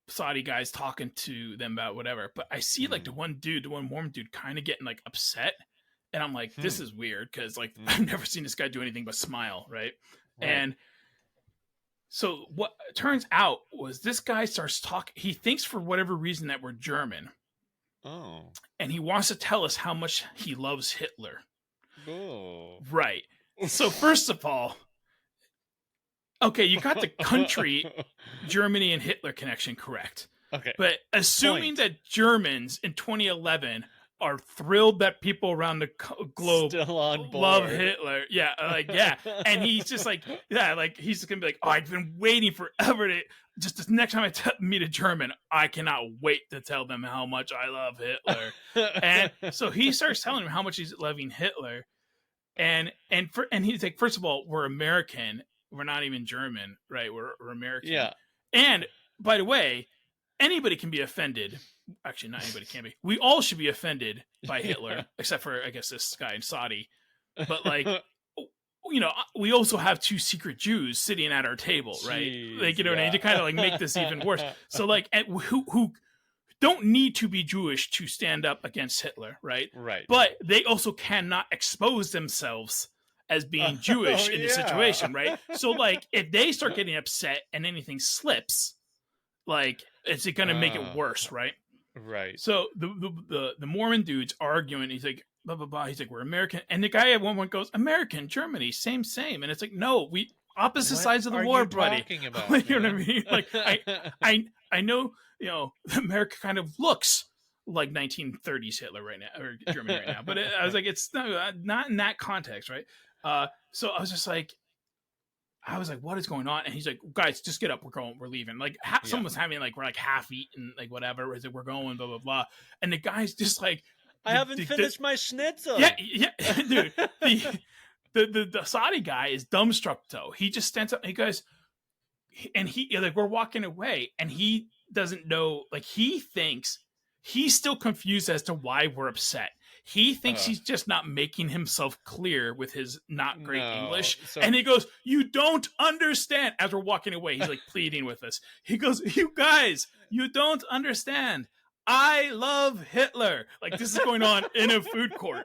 Saudi guy's talking to them about, whatever. But I see like the one Mormon dude, kind of getting like upset, and I'm like, this is weird because like I've never seen this guy do anything but smile, right? And so what turns out was this guy starts talking. He thinks for whatever reason that we're German. Oh. And he wants to tell us how much he loves Hitler. Oh. Right. So first of all, okay, you got the country, Germany and Hitler connection correct. Okay. But assuming that Germans in 2011 are thrilled that people around the globe still on board. Love Hitler. Yeah. Yeah. And he's just like, he's just going to be like, oh, I've been waiting forever to just the next time I meet a German, I cannot wait to tell them how much I love Hitler. And so he starts telling him how much he's loving Hitler. And he's like, first of all, we're American. We're not even German, right? We're American. Yeah. And by the way, anybody can be offended. Actually, not anybody can be. We all should be offended by Hitler, except for, I guess, this guy in Saudi. But like, we also have 2 secret Jews sitting at our table, right? Jeez, like, what I mean? To kind of like make this even worse. So like, who don't need to be Jewish to stand up against Hitler, right? Right. But they also cannot expose themselves as being Jewish in the situation, right? So like, if they start getting upset and anything slips, like, it's going to make it worse, right? Right. So the Mormon dude's arguing. He's like, blah, blah, blah. He's like, we're American. And the guy at one point goes, American, Germany, same. And it's like, no, we opposite sides of the war, buddy. Talking about, you know what I mean? Like, I know, America kind of looks like 1930s Hitler right now, or Germany right now. But I was like, it's not in that context, right? So I was just like, what is going on? And he's like, guys, just get up. We're leaving. Like, someone's having like, we're like half eaten, like whatever. He's like, we're going, blah, blah, blah. And the guy's just like, I haven't finished my schnitzel. Yeah, dude. The Saudi guy is dumbstruck though. He just stands up. And he goes, and he like, we're walking away, and he doesn't know. Like, he thinks he's still confused as to why we're upset. He thinks he's just not making himself clear with his not great English. And he goes, you don't understand. As we're walking away, he's like pleading with us. He goes, you guys, you don't understand. I love Hitler. Like, this is going on in a food court,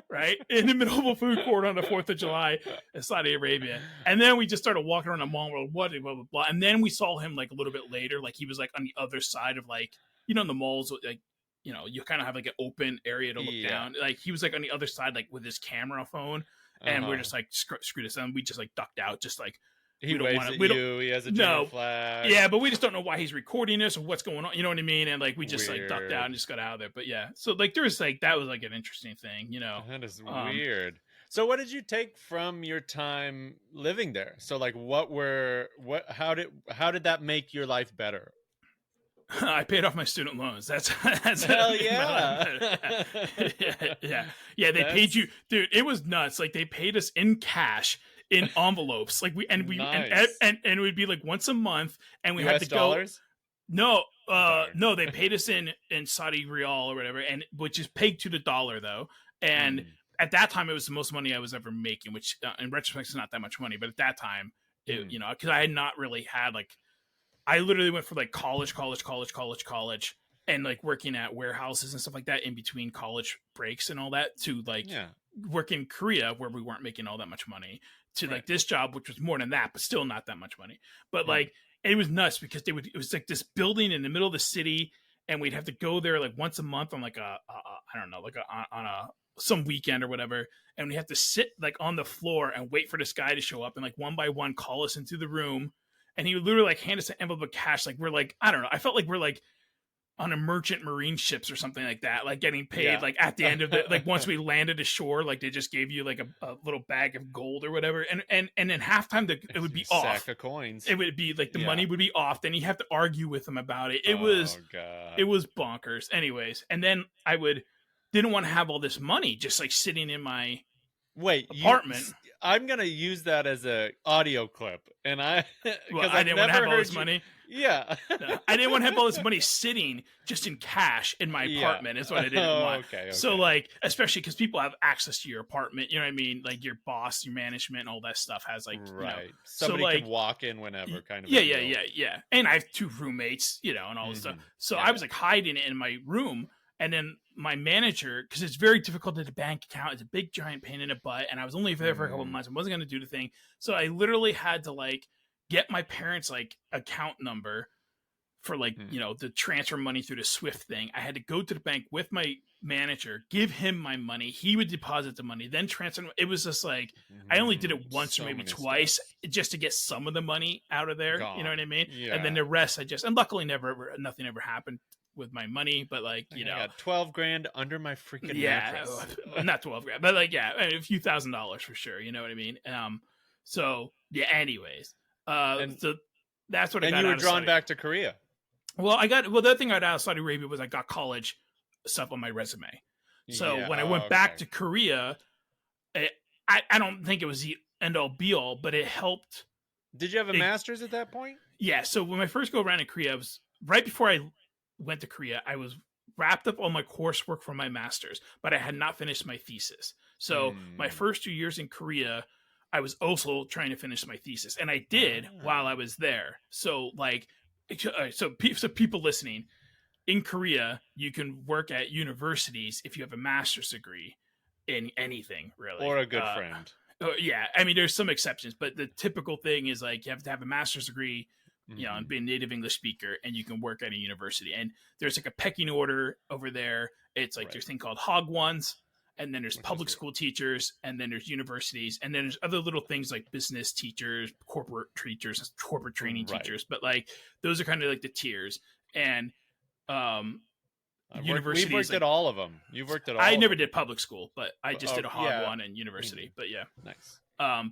right? In the middle of a food court on the 4th of July in Saudi Arabia. And then we just started walking around the mall, blah, blah, blah, blah. And then we saw him like a little bit later. Like, he was like on the other side of like, in the malls, like, you kind of have like an open area to look down. Like, he was like on the other side, like with his camera phone. and we're just like screw this, and we just like ducked out, just like he we don't waves wanna- at we don't- you. He has a German flag. yeah, but we just don't know why he's recording this or what's going on. You know what I mean? And like we just like ducked Weird. out and just got out of there. But yeah, so like there was like that was like an interesting thing, you know. That is weird. So what did you take from your time living there? So like how did that make your life better? I paid off my student loans. That's Hell yeah. yeah. They paid you, dude. It was nuts. Like they paid us in cash in envelopes. Like Nice. and it would be like once a month, and we had US to dollars? go. Darn. No, they paid us in Saudi Real or whatever, and which is pegged to the dollar though. And at that time, it was the most money I was ever making, which in retrospect is not that much money, but at that time, you know, because I had not really had like. I literally went for like college, and like working at warehouses and stuff like that in between college breaks and all that to like work in Korea where we weren't making all that much money to like this job, which was more than that, but still not that much money. But like it was nuts because it was like this building in the middle of the city, and we'd have to go there like once a month on like I don't know, like on some weekend or whatever, and we have to sit like on the floor and wait for this guy to show up and like one by one call us into the room. And he would literally like hand us an envelope of cash. Like we're like, I don't know. I felt like we're like on a merchant marine ships or something like that. Like getting paid like at the end of it. Like once we landed ashore, like they just gave you like a little bag of gold or whatever. And then halftime it would be off. Sack of coins. It would be like the money would be off. Then you have to argue with them about it. It God. It was bonkers. Anyways, and then I didn't want to have all this money just like sitting in my apartment. I'm gonna use that as a audio clip, and I didn't want to have all this money. Yeah, no, I didn't want to have all this money sitting just in cash in my apartment. Is what I didn't want. Okay. So like, especially because people have access to your apartment. You know what I mean? Like your boss, your management, and all that stuff has like right. You know, Somebody can walk in whenever, kind of. Yeah. And I have 2 roommates, you know, and all this stuff. So I was like hiding it in my room. And then my manager, because it's very difficult to get a bank account, it's a big giant pain in the butt. And I was only there for a couple of months. I wasn't going to do the thing. So I literally had to like get my parents' like account number for like, you know, to transfer money through the Swift thing. I had to go to the bank with my manager, give him my money. He would deposit the money, then transfer. It was just like, I only did it once or maybe twice just to get some of the money out of there. You know what I mean? Yeah. And then the rest and luckily nothing ever happened with my money, but like, you know, I got 12 grand under my freaking mattress. Not 12 grand, but like, a few $1,000s for sure. You know what I mean? So yeah, anyways, so that's what I got. And you were drawn back to Korea. Well, the other thing I got out of Saudi Arabia was I got college stuff on my resume. So when I went back to Korea, I don't think it was the end all be all, but it helped. Did you have a master's at that point? Yeah. So when I first go around in Korea, I was right before I went to Korea, I was wrapped up all my coursework for my master's, but I had not finished my thesis. So my first 2 years in Korea, I was also trying to finish my thesis, and I did while I was there. So like, so people listening, in Korea, you can work at universities if you have a master's degree in anything, really, or a good friend. Yeah, I mean, there's some exceptions, but the typical thing is like you have to have a master's degree, you know, and be a native English speaker, and you can work at a university. And there's like a pecking order over there. It's like there's a thing called Hog Ones, and then there's public school teachers, and then there's universities, and then there's other little things like business teachers, corporate teachers, corporate training teachers. But like those are kind of like the tiers. And universities, we've worked at all of them. You've worked at all. I never did public school, but I just did a Hog One and university. But yeah, nice.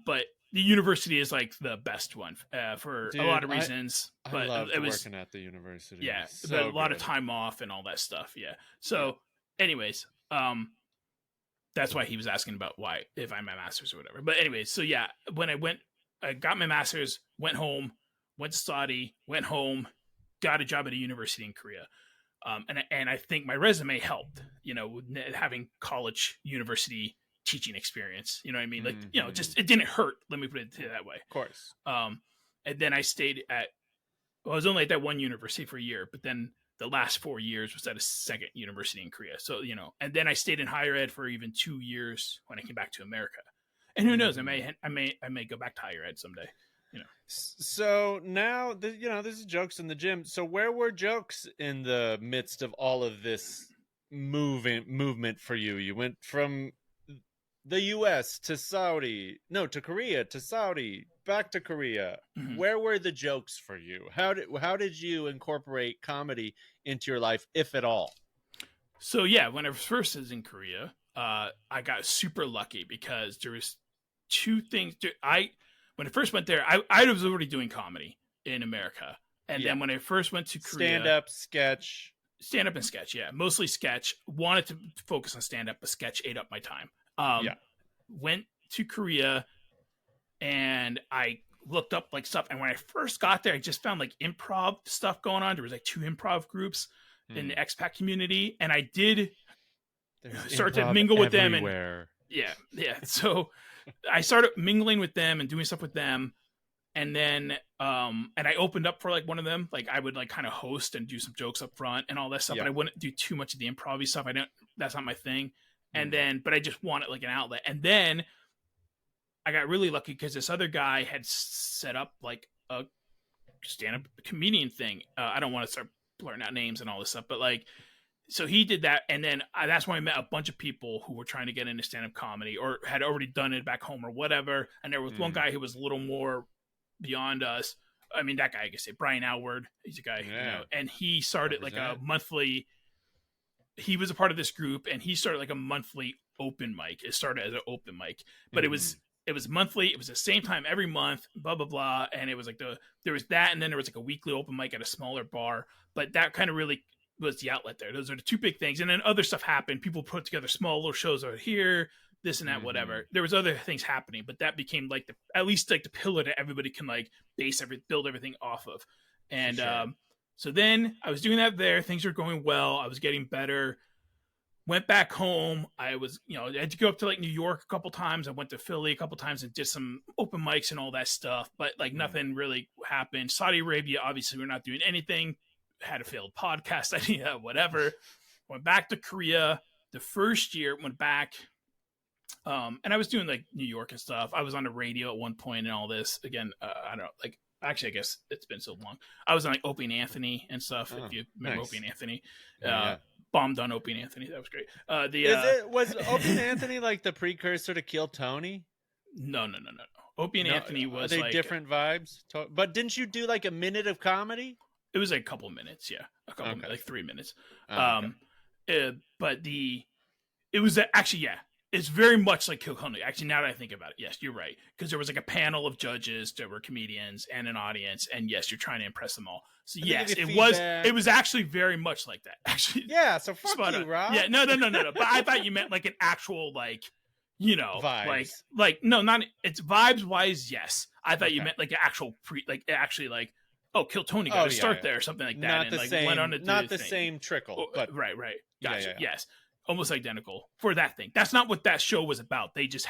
But the university is like the best one for a lot of reasons. But it was working at the university. Yeah, but a lot of time off and all that stuff. Yeah. So, anyways, that's why he was asking about why if I'm a master's or whatever. But anyways, so yeah, when I got my master's, went home, went to Saudi, went home, got a job at a university in Korea. And I think my resume helped, you know, having college university teaching experience, you know what I mean? Like, you know, just, it didn't hurt. Let me put it that way. Of course. And then I stayed I was only at that one university for a year, but then the last 4 years was at a second university in Korea. So, you know, and then I stayed in higher ed for even 2 years when I came back to America. And who knows, I may go back to higher ed someday. You know. So now, you know, this is Jokes in the Gym. So where were Jokes in the midst of all of this movement for you? You went from the U.S. to Saudi, no, to Korea, to Saudi, back to Korea. Mhm. Where were the jokes for you? How did you incorporate comedy into your life, if at all? So yeah, when I first was in Korea, I got super lucky because there was two things. When I first went there, I was already doing comedy in America, and then when I first went to Korea, stand up, sketch, and sketch, yeah, mostly sketch. Wanted to focus on stand up, but sketch ate up my time. Went to Korea, and I looked up like stuff, and when I first got there, I just found like improv stuff going on. There was like 2 improv groups in the expat community, and I did start to mingle with them, and yeah. So I started mingling with them and doing stuff with them, and then and I opened up for like one of them. Like I would like kind of host and do some jokes up front and all that stuff, but I wouldn't do too much of the improv stuff. That's not my thing. And then, but I just wanted like an outlet. And then I got really lucky because this other guy had set up like a stand-up comedian thing. I don't want to start blurring out names and all this stuff, but like, so he did that. And then that's when I met a bunch of people who were trying to get into stand-up comedy or had already done it back home or whatever. And there was one guy who was a little more beyond us. I mean, that guy, I guess, Brian Alward, he's a guy, you know, and he started like a monthly, he was a part of this group, and he started like a monthly open mic. It started as an open mic, but it was monthly. It was the same time every month, blah, blah, blah. And it was like there was that. And then there was like a weekly open mic at a smaller bar, but that kind of really was the outlet there. Those are the 2 big things. And then other stuff happened. People put together small little shows over here, this and that, whatever. There was other things happening, but that became like at least like the pillar that everybody can like build everything off of. And, so then I was doing that there. Things were going well. I was getting better. Went back home. I was, I had to go up to like New York a couple times. I went to Philly a couple times and did some open mics and all that stuff. But like nothing really happened. Saudi Arabia, obviously, we're not doing anything. Had a failed podcast idea, whatever. Went back to Korea. The first year went back. And I was doing like New York and stuff. I was on the radio at one point and all this. Again, I don't know, like, actually, I guess it's been so long. I was on like Opie and Anthony and stuff. If you remember Opie and Anthony, bombed on Opie and Anthony. That was great. Was Opie and Anthony like the precursor to Kill Tony? No. Opie and Anthony was are they like different vibes. But didn't you do like a minute of comedy? It was like a couple minutes, yeah, like 3 minutes. But it was actually, yeah. It's very much like Kill Tony. Actually, now that I think about it, yes, you're right. Because there was like a panel of judges, there were comedians and an audience, and yes, you're trying to impress them all. So yes, it was actually very much like that. Actually, yeah. So fuck you, Rob. Yeah, no. But I thought you meant like an actual like, vibes. like no, not it's vibes wise. Yes, I thought you meant like an actual Kill Tony got to start there or something like that. Not and the like same, went on to do not the thing. same trickle. But right. Gotcha. Yeah. Yes. Almost identical for that thing. That's not what that show was about. They just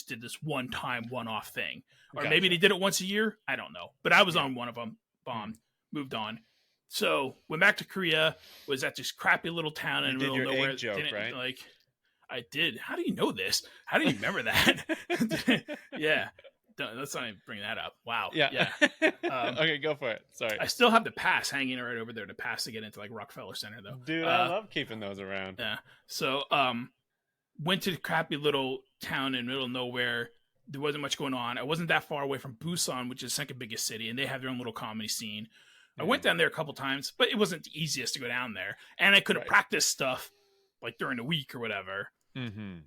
did this one-off thing. Or maybe they did it once a year. I don't know. But I was on one of them. Bombed. Moved on. So went back to Korea. Was at this crappy little town in the middle of nowhere. Egg joke, right? Like, I did. How do you know this? How do you remember that? Yeah. Let's not even bring that up. Wow. Yeah. Okay, go for it. Sorry. I still have the pass hanging right over there. The pass to get into like Rockefeller Center, though. Dude, I love keeping those around. Yeah. So, went to the crappy little town in the middle of nowhere. There wasn't much going on. I wasn't that far away from Busan, which is the second biggest city, and they have their own little comedy scene. I went down there a couple times, but it wasn't the easiest to go down there. And I could have practiced stuff like during the week or whatever. Mm-hmm.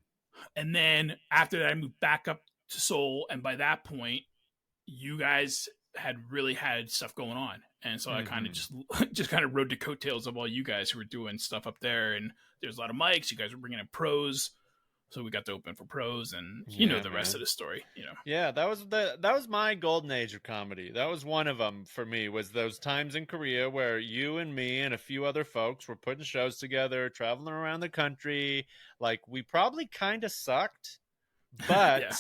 And then after that, I moved back up to Seoul, and by that point, you guys had really had stuff going on, and so I kind of just kind of rode the coattails of all you guys who were doing stuff up there. And there's a lot of mics. You guys were bringing in pros, so we got to open for pros, and the rest of the story. Yeah, that was my golden age of comedy. That was one of them for me. Was those times in Korea where you and me and a few other folks were putting shows together, traveling around the country. Like, we probably kind of sucked, but. Yeah.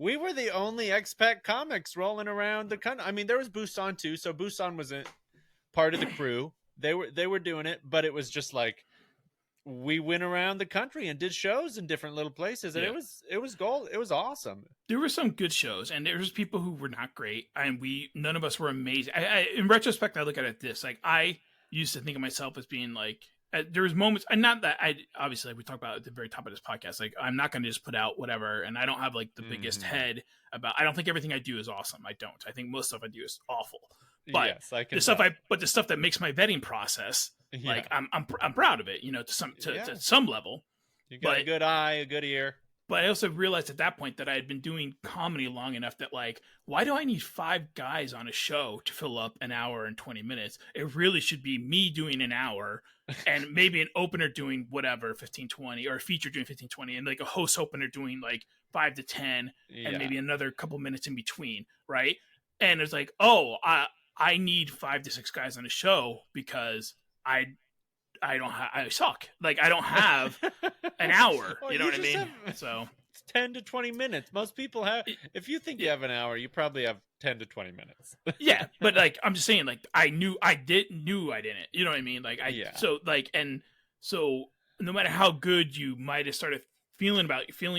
We were the only expat comics rolling around the country. I mean, there was Busan too, so Busan wasn't part of the crew. They were doing it, but it was just like we went around the country and did shows in different little places, and it was gold. It was awesome. There were some good shows, and there was people who were not great, and none of us were amazing. In retrospect, I look at it this like I used to think of myself as being like there was moments, and not that I obviously, like we talked about at the very top of this podcast, like I'm not going to just put out whatever, and I don't have like the biggest head about. I don't think everything I do is awesome. I don't. I think most stuff I do is awful. But yes, I can the stuff the stuff that makes my vetting process, like I'm proud of it, to some level. You got a good eye, a good ear. But I also realized at that point that I had been doing comedy long enough that, like, why do I need 5 guys on a show to fill up an hour and 20 minutes? It really should be me doing an hour and maybe an opener doing whatever, 15, 20, or a feature doing 15, 20, and like a host opener doing like 5 to 10 and maybe another couple minutes in between, right? And it's like, oh, I need 5 to 6 guys on a show because I suck. Like, I don't have an hour. Well, you know what I mean? So it's 10 to 20 minutes. Most people have. If you think you have an hour, you probably have 10 to 20 minutes. Yeah, but like I'm just saying, like I knew I didn't. You know what I mean? Like so no matter how good you might have started feeling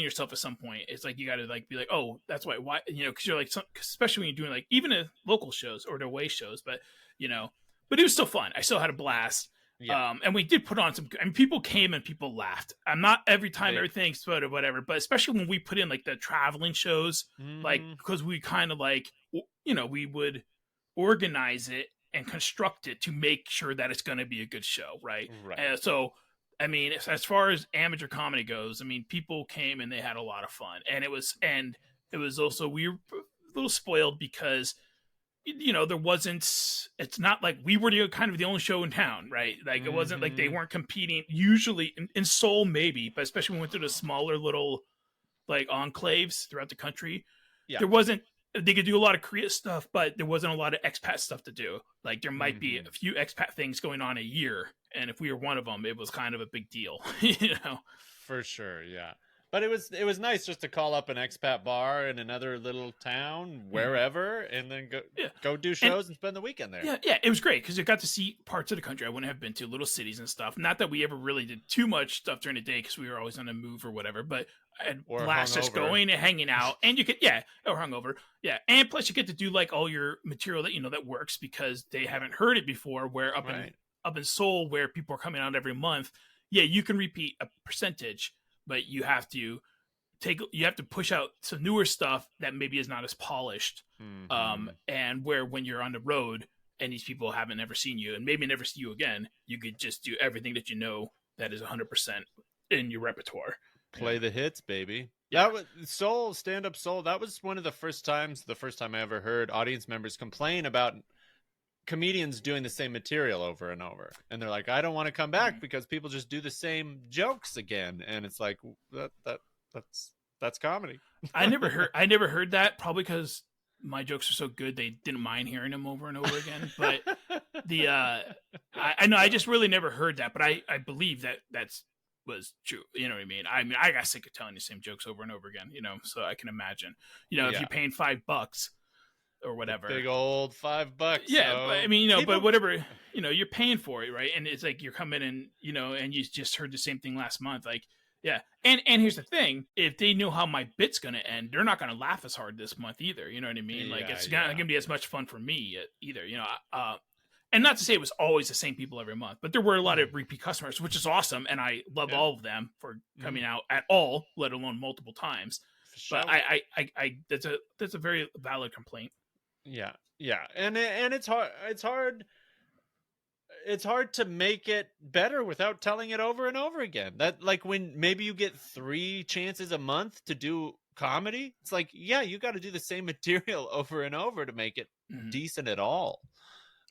yourself at some point, it's like you got to like be like, oh, that's why because you're like, especially when you're doing like even a local shows or the away shows, but but it was still fun. I still had a blast. Yeah. And we did put on people came and people laughed. I'm not every time everything's photo whatever, but especially when we put in like the traveling shows, like because we kind of like, we would organize it and construct it to make sure that it's going to be a good show. Right. So, I mean, as far as amateur comedy goes, I mean, people came and they had a lot of fun, and it was also, we were a little spoiled because it's not like we were the only show in town, right? Like it wasn't like they weren't competing usually in Seoul, maybe, but especially when we went to the smaller little like enclaves throughout the country. There wasn't, they could do a lot of Korea stuff, but there wasn't a lot of expat stuff to do. Like there might be a few expat things going on a year. And if we were one of them, it was kind of a big deal, For sure. Yeah. But it was nice just to call up an expat bar in another little town, wherever, and then go do shows and spend the weekend there. Yeah, it was great because you got to see parts of the country I wouldn't have been to, little cities and stuff. Not that we ever really did too much stuff during the day because we were always on the move or whatever, but I had blast just going and hanging out. And you could, or hungover. Yeah, and plus you get to do like all your material that, that works because they haven't heard it before, where up in Seoul, where people are coming out every month, you can repeat a percentage, but you have to push out some newer stuff that maybe is not as polished. And where when you're on the road and these people haven't ever seen you and maybe never see you again, you could just do everything that that is 100% in your repertoire. Play the hits, baby. Yeah, Soul, stand-up Soul, that was one of the first time I ever heard audience members complain about comedians doing the same material over and over, and they're like, I don't want to come back because people just do the same jokes again. And it's like, that's comedy. I never heard that, probably because my jokes are so good they didn't mind hearing them over and over again. But I know I just really never heard that, but I believe that's was true. You know what I mean? I got sick of telling the same jokes over and over again, so I can imagine, if you're paying $5 or whatever, the big old $5. Yeah, so. But I mean, but whatever, you're paying for it, right? And it's like you're coming in, and you just heard the same thing last month, like, yeah. And here's the thing: if they know how my bit's gonna end, they're not gonna laugh as hard this month either. You know what I mean? Like it's not gonna be as much fun for me either. And not to say it was always the same people every month, but there were a lot of repeat customers, which is awesome, and I love all of them for coming out at all, let alone multiple times. Sure. But I that's a very valid complaint. Yeah, and it's hard. It's hard to make it better without telling it over and over again. That, like, when maybe you get 3 chances a month to do comedy, it's like, you got to do the same material over and over to make it decent at all.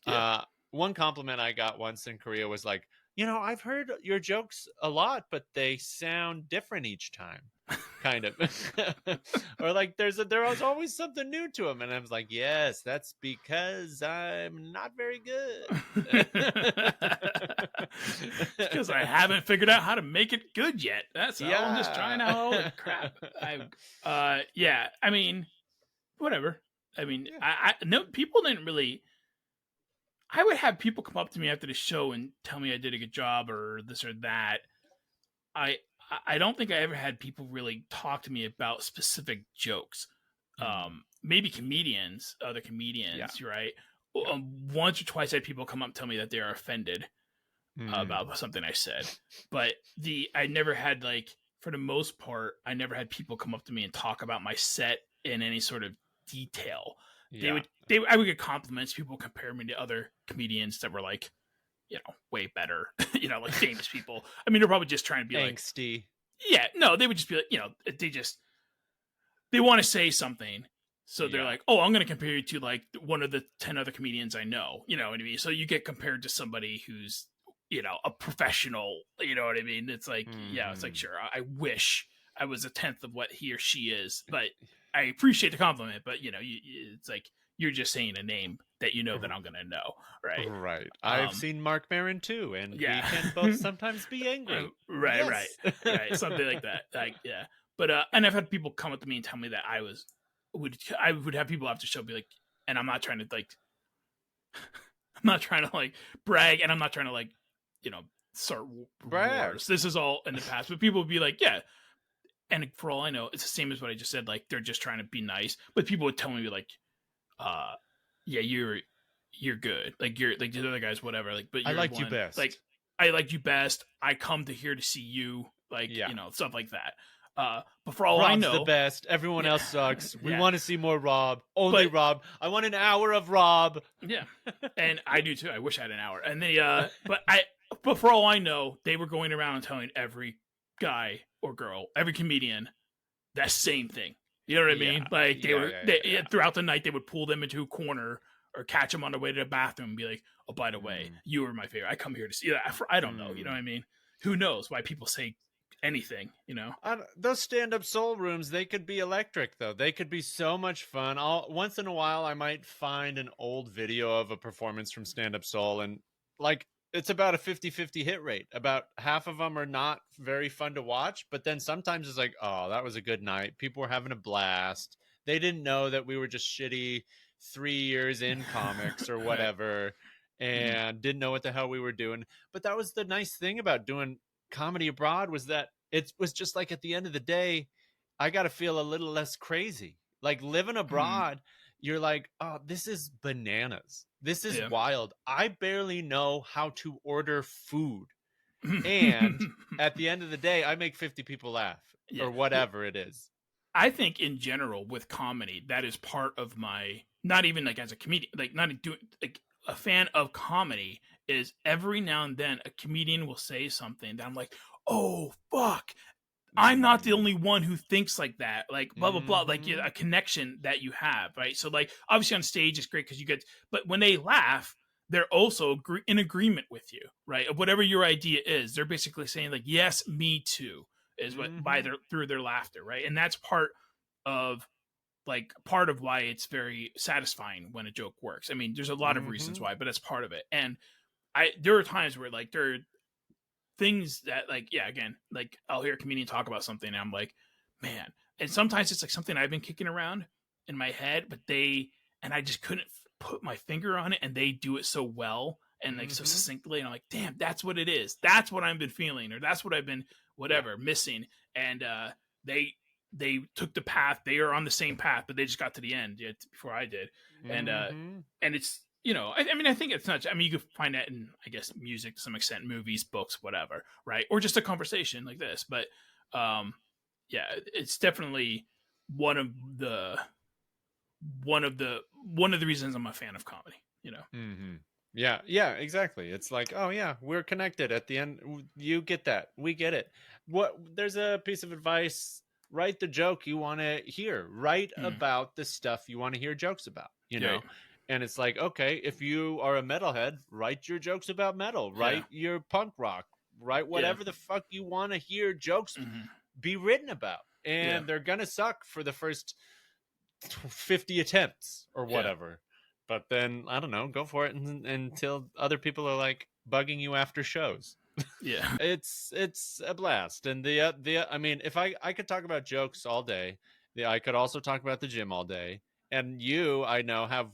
Yeah. One compliment I got once in Korea was like, I've heard your jokes a lot, but they sound different each time. Kind of. Or like there was always something new to them, and I was like, yes, that's because I'm not very good. Because I haven't figured out how to make it good yet. That's all. I'm just trying out all the crap. I mean, whatever. I mean, I no, people didn't really. I would have people come up to me after the show and tell me I did a good job or this or that. I don't think I ever had people really talk to me about specific jokes. Maybe other comedians, right? Once or twice I had people come up and tell me that they are offended about something I said. But I never had like, for the most part, I never had people come up to me and talk about my set in any sort of detail. Yeah. I would get compliments. People compare me to other comedians that were like, way better, like famous people. I mean, they're probably just trying to be angsty. like, yeah, no, they would just be like, they want to say something. So they're like, oh, I'm going to compare you to like one of the 10 other comedians I know, you know what I mean? So you get compared to somebody who's, a professional, you know what I mean? It's like, yeah, it's like, sure, I wish I was a 10th of what he or she is, but I appreciate the compliment, but it's like, you're just saying a name that that I'm going to know. Right. Right. I've seen Mark Maron too. And we can both sometimes be angry. Right. Something like that. Like, yeah. But, and I've had people come up to me and tell me that I would have people after the show be like, and I'm not trying to like, I'm not trying to like brag, and I'm not trying to like, start wars. This is all in the past, but people would be like, yeah. And for all I know, it's the same as what I just said. Like, they're just trying to be nice, but people would tell me like, yeah, you're good. Like, you're like the other guys, whatever. Like, but I liked you best. Like, I liked you best. I come to here to see you. Like, stuff like that. But for all I know, the best. Everyone else sucks. We want to see more Rob. Rob. I want an hour of Rob. Yeah, and I do too. I wish I had an hour. And they, but for all I know, they were going around and telling every guy or girl, every comedian, that same thing. You know what I mean? Like throughout the night, they would pull them into a corner or catch them on their way to the bathroom and be like, "Oh, by the way, you were my favorite. I come here to see you." I don't know. You know what I mean? Who knows why people say anything, those stand-up soul rooms, they could be electric though. They could be so much fun. Once in a while I might find an old video of a performance from stand-up soul, and like it's about a 50-50 hit rate. About half of them are not very fun to watch, but then sometimes it's like, oh, that was a good night. People were having a blast. They didn't know that we were just shitty 3 years in comics or whatever, and didn't know what the hell we were doing. But that was the nice thing about doing comedy abroad, was that it was just like, at the end of the day, I got to feel a little less crazy. Like, living abroad, you're like, oh, this is bananas. This is wild. I barely know how to order food. And at the end of the day, I make 50 people laugh or whatever it is. I think in general with comedy, that is part of my, not even like as a comedian, like not doing like a fan of comedy, is every now and then a comedian will say something that I'm like, oh, fuck. I'm not the only one who thinks like that, like blah, blah, blah, like a connection that you have, right? So like, obviously on stage it's great because you get, but when they laugh, they're also in agreement with you, right? Of whatever your idea is, they're basically saying like, yes, me too, is what through their laughter, right? And that's part of why it's very satisfying when a joke works. I mean, there's a lot of reasons why, but that's part of it. And there are times where like there are things that like, again, like I'll hear a comedian talk about something and I'm like, man, and sometimes it's like something I've been kicking around in my head, but I just couldn't put my finger on it, and they do it so well and like so succinctly, and I'm like, damn, that's what it is. That's what I've been feeling, or that's what I've been missing. And they took the path. They are on the same path, but they just got to the end before I did. And it's, I mean, I think it's not, I mean, you could find that in, I guess, music to some extent, movies, books, whatever, right? Or just a conversation like this. But it's definitely one of the reasons I'm a fan of comedy, Yeah, exactly. It's like, oh yeah, we're connected at the end. You get that. We get it. There's a piece of advice: write the joke you want to hear. Write about the stuff you want to hear jokes about, you know? And it's like, okay, if you are a metalhead, write your jokes about metal, write your punk rock, write whatever the fuck you want to hear jokes be written about. And they're going to suck for the first 50 attempts or whatever. But then, I don't know, go for it until other people are like bugging you after shows. Yeah. It's a blast. And I mean, if I could talk about jokes all day, I could also talk about the gym all day. And you, I know, have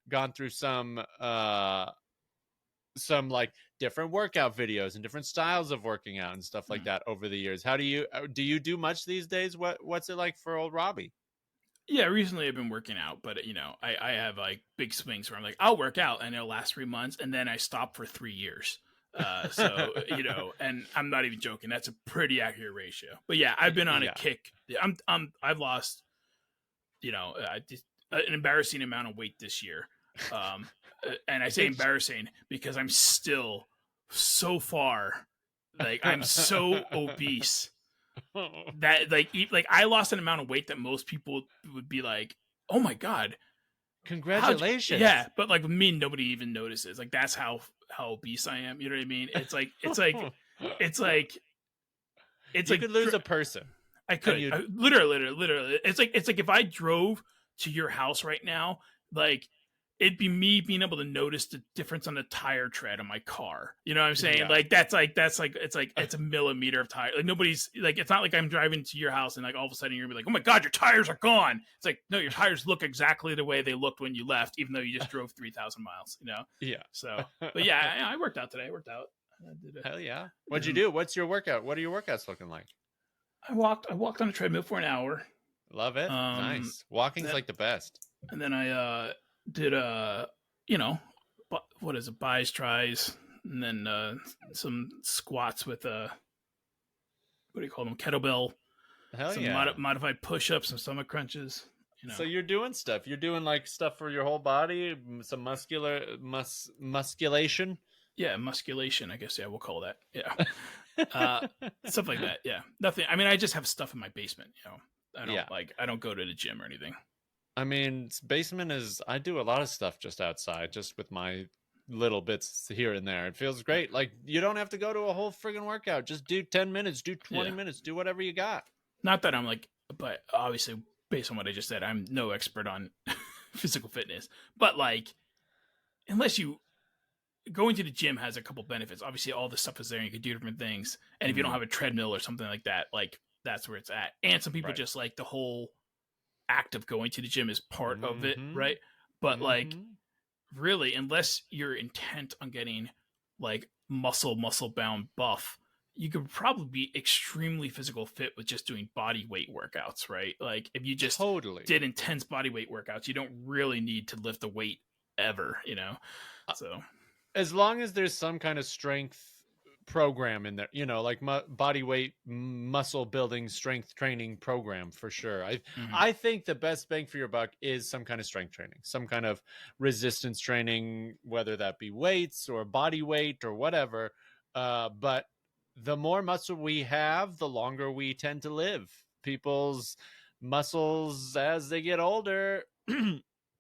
gone through some like different workout videos and different styles of working out and stuff like that over the years. How do you do much these days? What's it like for old Robbie? Yeah, recently I've been working out, but I have like big swings where I'm like, I'll work out and it'll last 3 months, and then I stop for 3 years. So and I'm not even joking. That's a pretty accurate ratio. But yeah, I've been on a kick. I've lost, an embarrassing amount of weight this year. And I say embarrassing because I'm still so far, like I'm so obese that like I lost an amount of weight that most people would be like, "Oh my God, congratulations!" Yeah, but like with me, nobody even notices. Like that's how obese I am. You know what I mean? It's like you could lose a person. I could literally. It's like if I drove to your house right now, like it'd be me being able to notice the difference on the tire tread on my car. You know what I'm saying? Yeah. Like it's a millimeter of tire. Like nobody's like, it's not like I'm driving to your house and like all of a sudden you're gonna be like, oh my God, your tires are gone. It's like, no, your tires look exactly the way they looked when you left, even though you just drove 3,000 miles, Yeah. So, but yeah, I worked out today. I worked out. Hell yeah. What'd you do? What's your workout? What are your workouts looking like? I walked on a treadmill for an hour. Love it. Nice. Walking's like the best. And then I did what is it, buys, tries, and then some squats with what do you call them, kettlebell. Hell some yeah. Modified push-ups, some stomach crunches. So you're doing stuff. You're doing like stuff for your whole body, some musculation. Yeah, musculation, I guess. Yeah, we'll call that. Yeah. Stuff like that. Yeah. Nothing. I mean, I just have stuff in my basement, I don't go to the gym or anything. I mean, basement is, I do a lot of stuff just outside, just with my little bits here and there. It feels great. Like, you don't have to go to a whole friggin' workout. Just do 10 minutes, do 20 minutes, do whatever you got. Not that I'm like, but obviously, based on what I just said, I'm no expert on physical fitness. But like, unless you, going to the gym has a couple benefits. Obviously, all the stuff is there. And you can do different things. And if you don't have a treadmill or something like that, like, that's where it's at. And some people just like the whole act of going to the gym is part of it, right? But like, really, unless you're intent on getting like muscle bound buff, you could probably be extremely physical fit with just doing body weight workouts, right? Like if you just did intense body weight workouts, you don't really need to lift a weight ever, so as long as there's some kind of strength program in there, like body weight, muscle building, strength training program for sure. I think the best bang for your buck is some kind of strength training, some kind of resistance training, whether that be weights or body weight or whatever. But the more muscle we have, the longer we tend to live. People's muscles as they get older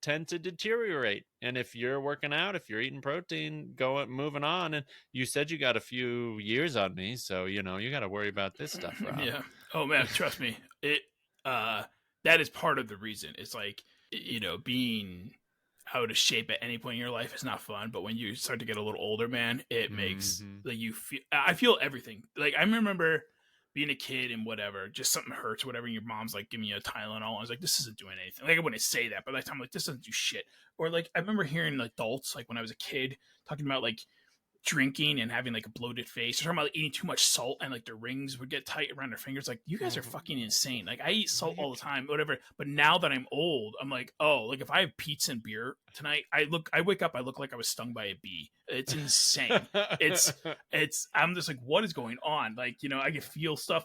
tend to deteriorate. And if you're working out, if you're eating protein, moving on, and you said you got a few years on me, so you got to worry about this stuff, Rob. Yeah. Oh man, trust me, it that is part of the reason. It's like, being out of shape at any point in your life is not fun, but when you start to get a little older, man, it makes like I feel everything. Like I remember being a kid and whatever, just something hurts, whatever, and your mom's like, give me a Tylenol. I was like, this isn't doing anything. Like I wouldn't say that, but by the time I'm like, this doesn't do shit. Or like I remember hearing adults, like when I was a kid, talking about like drinking and having like a bloated face, or talking about like, eating too much salt and like their rings would get tight around their fingers. Like, you guys are fucking insane. Like I eat salt all the time, whatever. But now that I'm old, I'm like, oh, like if I have pizza and beer tonight, I wake up, I look like I was stung by a bee. It's insane. I'm just like, what is going on? Like, I can feel stuff,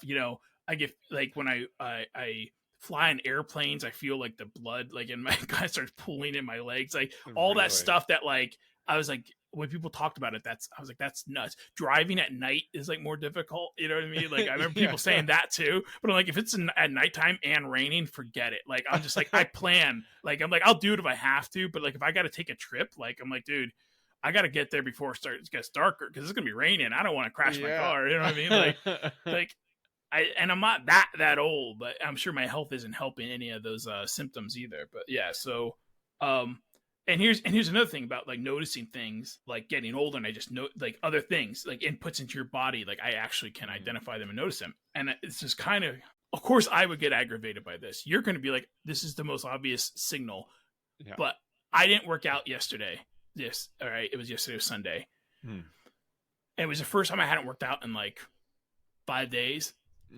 I get like when I fly in airplanes, I feel like the blood like in my guy starts pooling in my legs, like all that stuff that like I was like, when people talked about it, I was like, that's nuts. Driving at night is like more difficult. You know what I mean? Like I remember people saying that too, but I'm like, if it's at nighttime and raining, forget it. Like I'm just like, I plan, like I'm like, I'll do it if I have to, but like if I got to take a trip, like I'm like, dude, I got to get there before it gets darker because it's gonna be raining. I don't want to crash my car. You know what I mean? Like and I'm not that old, but I'm sure my health isn't helping any of those symptoms either. But yeah, so and here's another thing about like noticing things, like getting older, and I just know like other things, like inputs into your body, like I actually can identify them and notice them. And it's just kind of course I would get aggravated by this. You're going to be like, this is the most obvious signal, but I didn't work out yesterday. Yes. All right. It was yesterday, was Sunday. And it was the first time I hadn't worked out in like 5 days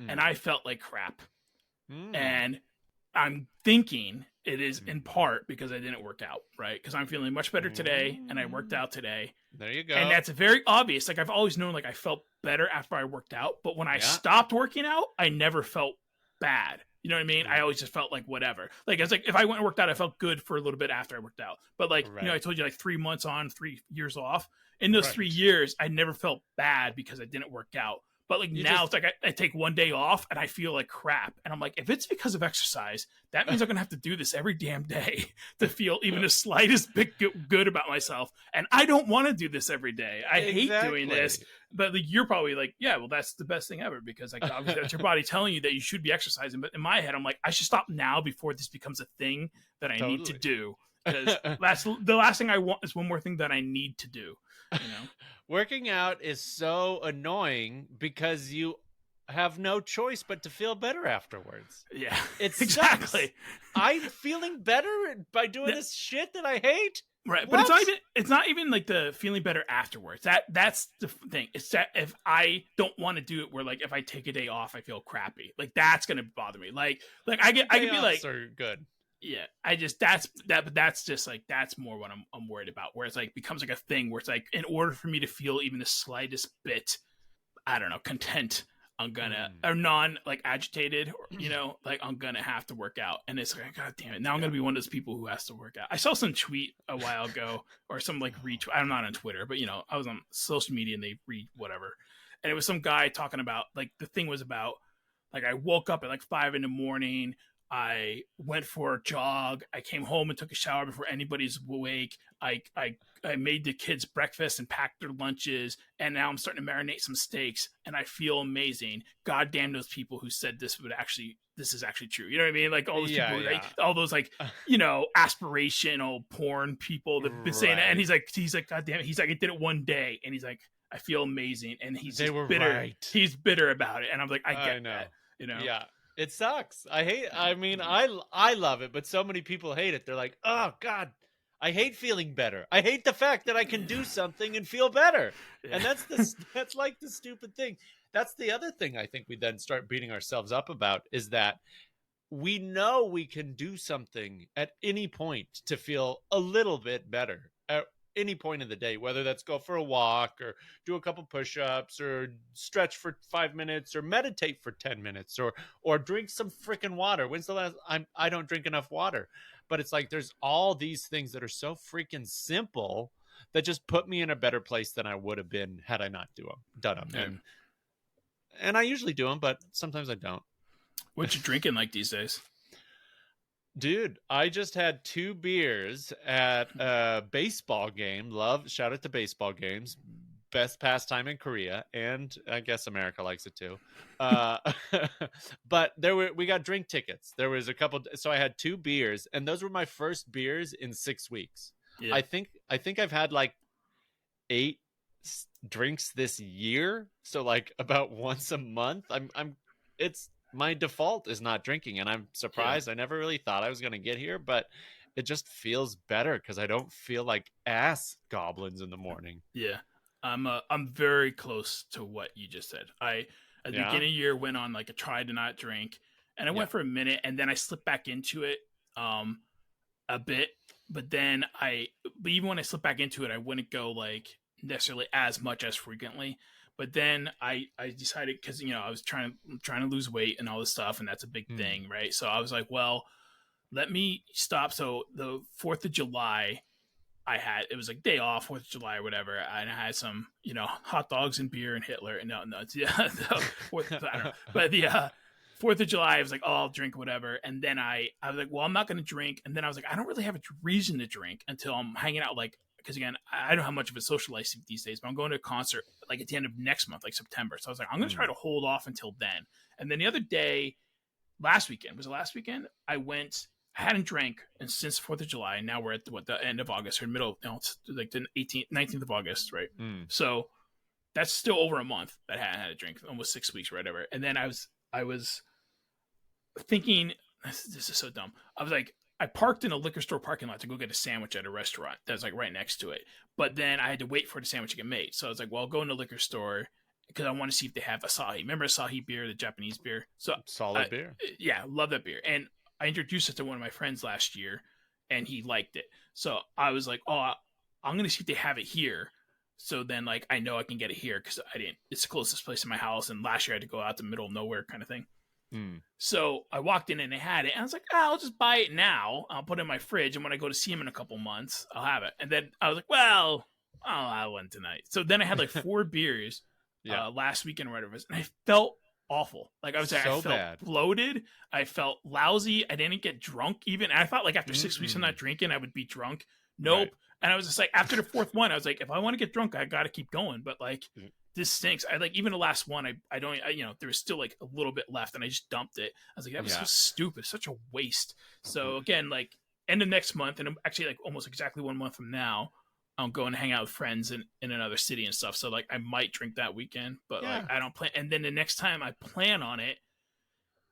and I felt like crap. And I'm thinking it is in part because I didn't work out, right? Because I'm feeling much better today, and I worked out today. There you go. And that's very obvious. Like, I've always known, like, I felt better after I worked out, but when I stopped working out, I never felt bad. You know what I mean? I always just felt like whatever. Like, it's like if I went and worked out, I felt good for a little bit after I worked out. But like, you know, I told you, like, 3 months on, 3 years off. In those 3 years, I never felt bad because I didn't work out. But like it's like I take 1 day off and I feel like crap. And I'm like, if it's because of exercise, that means I'm going to have to do this every damn day to feel even the slightest bit good about myself. And I don't want to do this every day. I hate doing this. But like, you're probably like, yeah, well, that's the best thing ever, because like obviously that's your body telling you that you should be exercising. But in my head, I'm like, I should stop now before this becomes a thing that I need to do. Because the last thing I want is one more thing that I need to do. You know? Working out is so annoying because you have no choice but to feel better afterwards. Yeah, it's exactly. Sucks. I'm feeling better by doing this shit that I hate. Right, but it's not even like the feeling better afterwards. That's the thing. It's that if I don't want to do it, where like if I take a day off, I feel crappy. Like that's gonna bother me. Like I can be like, are good. Yeah, that's just like, that's more what I'm worried about, where it's like becomes like a thing where it's like, in order for me to feel even the slightest bit, I don't know, content, I'm gonna or non like agitated, or, you know, like I'm gonna have to work out. And it's like, God damn it, now I'm gonna be one of those people who has to work out. I saw some tweet a while ago, or some like retweet. I'm not on Twitter, but you know, I was on social media and they read whatever, and it was some guy talking about, like, the thing was about, like, I woke up at like 5 a.m. I went for a jog. I came home and took a shower before anybody's awake. I made the kids breakfast and packed their lunches, and now I'm starting to marinate some steaks, and I feel amazing. God damn those people who said this is actually true. You know what I mean? Like all those people, like, all those like, you know, aspirational porn people that've been saying that. And he's like, God damn it. He's like, I did it 1 day, and he's like, I feel amazing. And he's bitter. Right. He's bitter about it. And I'm like, I get that. You know? Yeah. It sucks. I mean, I love it, but so many people hate it. They're like, oh God, I hate feeling better. I hate the fact that I can do something and feel better. Yeah. And that's like the stupid thing. That's the other thing I think we then start beating ourselves up about, is that we know we can do something at any point to feel a little bit better at any point in the day, whether that's go for a walk or do a couple push-ups or stretch for 5 minutes or meditate for 10 minutes or drink some freaking water. When's the last I don't drink enough water? But it's like, there's all these things that are so freaking simple that just put me in a better place than I would have been had I not done them. Yeah. And I usually do them, but sometimes I don't. What you drinking like these days? Dude, I just had 2 beers at a baseball game. Shout out to baseball games. Best pastime in Korea, and I guess America likes it too. But we got drink tickets. There was a couple, so I had 2 beers, and those were my first beers in 6 weeks. Yeah. I think I've had like 8 drinks this year, so like about once a month. It's my default is not drinking, and I'm surprised. I never really thought I was going to get here, but it just feels better because I don't feel like ass goblins in the morning. Yeah, I'm very close to what you just said. At the beginning of the year went on like a try to not drink, and I went for a minute, and then I slipped back into it a bit. But then even when I slipped back into it, I wouldn't go like necessarily as much as frequently. But then I decided, because, you know, I was trying to lose weight and all this stuff, and that's a big thing, right? So I was like, well, let me stop. So the 4th of July, it was like day off, 4th of July or whatever, and I had some, you know, hot dogs and beer and Hitler, and I don't know. But the 4th of July, I was like, oh, I'll drink whatever. And then I was like, well, I'm not going to drink. And then I was like, I don't really have a reason to drink until I'm hanging out, like, because again, I don't know how much of a social life these days, but I'm going to a concert like at the end of next month, like September. So I was like, I'm going to try to hold off until then. And then the other day, last weekend, I hadn't drank since 4th of July. And now we're at the end of August, or middle, it's like the 19th of August, right? So that's still over a month that I hadn't had a drink, almost 6 weeks or whatever. And then I was thinking, this is so dumb. I was like, I parked in a liquor store parking lot to go get a sandwich at a restaurant that's like right next to it. But then I had to wait for the sandwich to get made. So I was like, well, I'll go in the liquor store because I want to see if they have Asahi. Remember Asahi beer, the Japanese beer? So solid beer. Yeah, love that beer. And I introduced it to one of my friends last year, and he liked it. So I was like, oh, I'm gonna see if they have it here. So then, like, I know I can get it here because I didn't. It's the closest place to my house, and last year I had to go out to middle of nowhere kind of thing. So I walked in and they had it, and I was like, I'll just buy it now. I'll put it in my fridge, and when I go to see him in a couple months, I'll have it. And then I was like, well, I'll have one tonight. So then I had like 4 beers last weekend or whatever, and I felt awful. Like I felt bad. bloated. I felt lousy. I didn't get drunk even. And I thought like after 6 weeks of not drinking, I would be drunk. Nope. Right. And I was just like, after the 4th one, I was like, if I want to get drunk, I got to keep going. But like, this stinks. I like, even the last one, I don't, there was still like a little bit left and I just dumped it. I was like, that was so stupid. Such a waste. So again, like end of next month, and actually like almost exactly 1 month from now, I'm going to hang out with friends in another city and stuff. So like, I might drink that weekend, but like, I don't plan. And then the next time I plan on it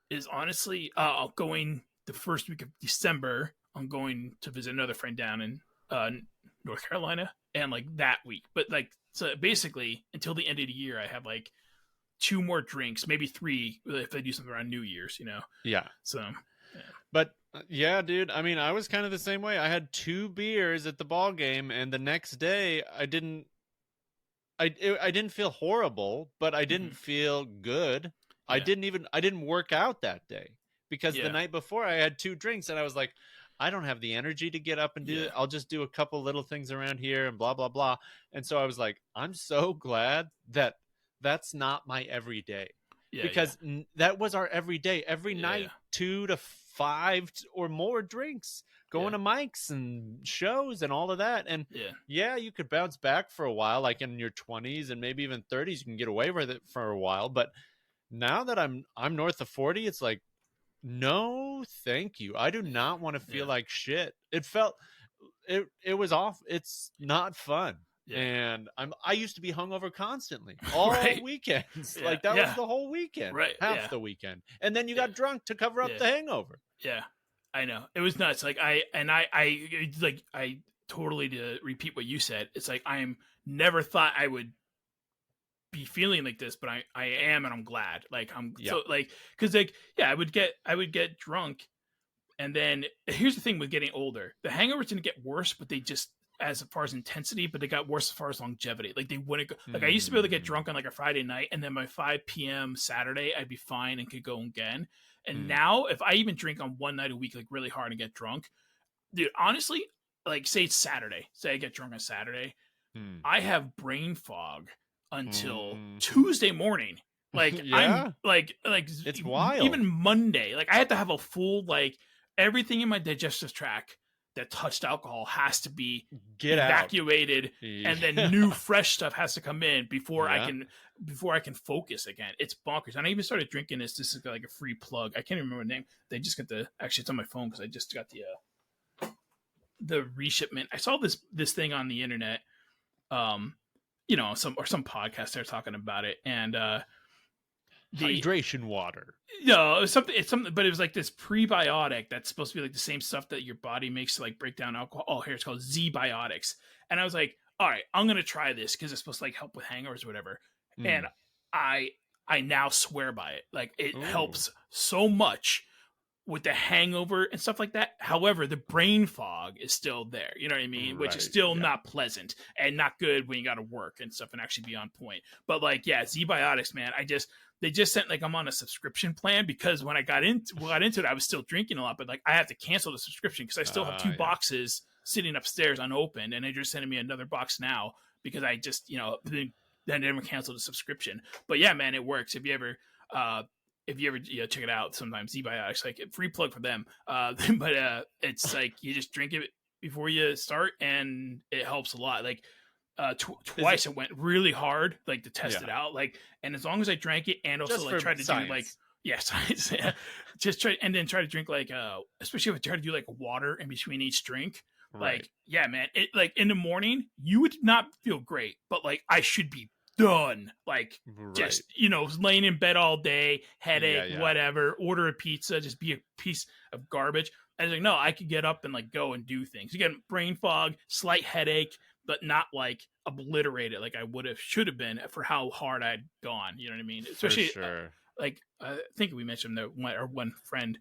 is honestly, going the first week of December. I'm going to visit another friend down in North Carolina, and like that week. But like, so basically until the end of the year, I have like 2 more drinks, maybe 3 if I do something around New Year's, Yeah. So, But yeah, dude. I mean, I was kind of the same way. I had 2 beers at the ball game, and the next day I didn't feel horrible, but I didn't feel good. Yeah. I didn't work out that day because the night before I had 2 drinks, and I was like, I don't have the energy to get up and do it. I'll just do a couple little things around here and blah, blah, blah. And so I was like, I'm so glad that that's not my everyday. Because that was our everyday. Every night, 2 to 5 or more drinks, going to mics and shows and all of that. And you could bounce back for a while, like in your 20s and maybe even 30s, you can get away with it for a while. But now that I'm north of 40, it's like, no, thank you. I do not want to feel like shit. It was off. It's not fun. Yeah. And I used to be hungover constantly all weekends. Yeah. Like that was the whole weekend, half the weekend. And then you got drunk to cover up the hangover. Yeah, I know. It was nuts. Like I totally, to repeat what you said, it's like I'm never thought I would be feeling like this, but I am, and I'm glad. Like so like, cause like, I would get drunk. And then here's the thing with getting older, the hangovers didn't get worse, but they just, as far as intensity, but they got worse as far as longevity. Like they wouldn't go, like I used to be able to get drunk on like a Friday night, and then by 5 p.m. Saturday, I'd be fine and could go again. And now if I even drink on one night a week, like really hard and get drunk, dude, honestly, like say it's Saturday, say I get drunk on Saturday, I have brain fog until Tuesday morning. Like I'm like it's wild. Even Monday, like I have to have a full, like everything in my digestive tract that touched alcohol has to be evacuated, and then new fresh stuff has to come in before I can focus again. It's bonkers. And I even started drinking this. This is like a free plug. I can't even remember the name. They just got actually it's on my phone because I just got the reshipment. I saw this thing on the internet. Some podcast they're talking about it, and hydration water. No, it's something, but it was like this prebiotic that's supposed to be like the same stuff that your body makes to like break down alcohol. Oh, here it's called Z-Biotics, and I was like, all right, I'm gonna try this because it's supposed to like help with hangovers or whatever. And I now swear by it. Like it helps so much with the hangover and stuff like that. However, the brain fog is still there. You know what I mean? Which is still not pleasant and not good when you got to work and stuff and actually be on point. But like, Z-Biotics, man, they just sent, like, I'm on a subscription plan because when I got into it, I was still drinking a lot, but like I have to cancel the subscription because I still have 2 boxes sitting upstairs unopened, and they're just sending me another box now because I just, then never canceled the subscription. But yeah, man, it works. If you ever check it out, sometimes Z-Biotics, like free plug for them. But it's like you just drink it before you start, and it helps a lot. Like twice it went really hard, like to test it out, like, and as long as I drank it and also like tried to do like science, just try to drink like especially if I try to do like water in between each drink. Like, yeah, man, it like in the morning you would not feel great, but like I should be done, like just laying in bed all day, headache, whatever, order a pizza, just be a piece of garbage. I was like, no, I could get up and like go and do things. Again, brain fog, slight headache, but not like obliterated like I should have been for how hard I'd gone. You know what I mean? Especially like I think we mentioned that our one friend,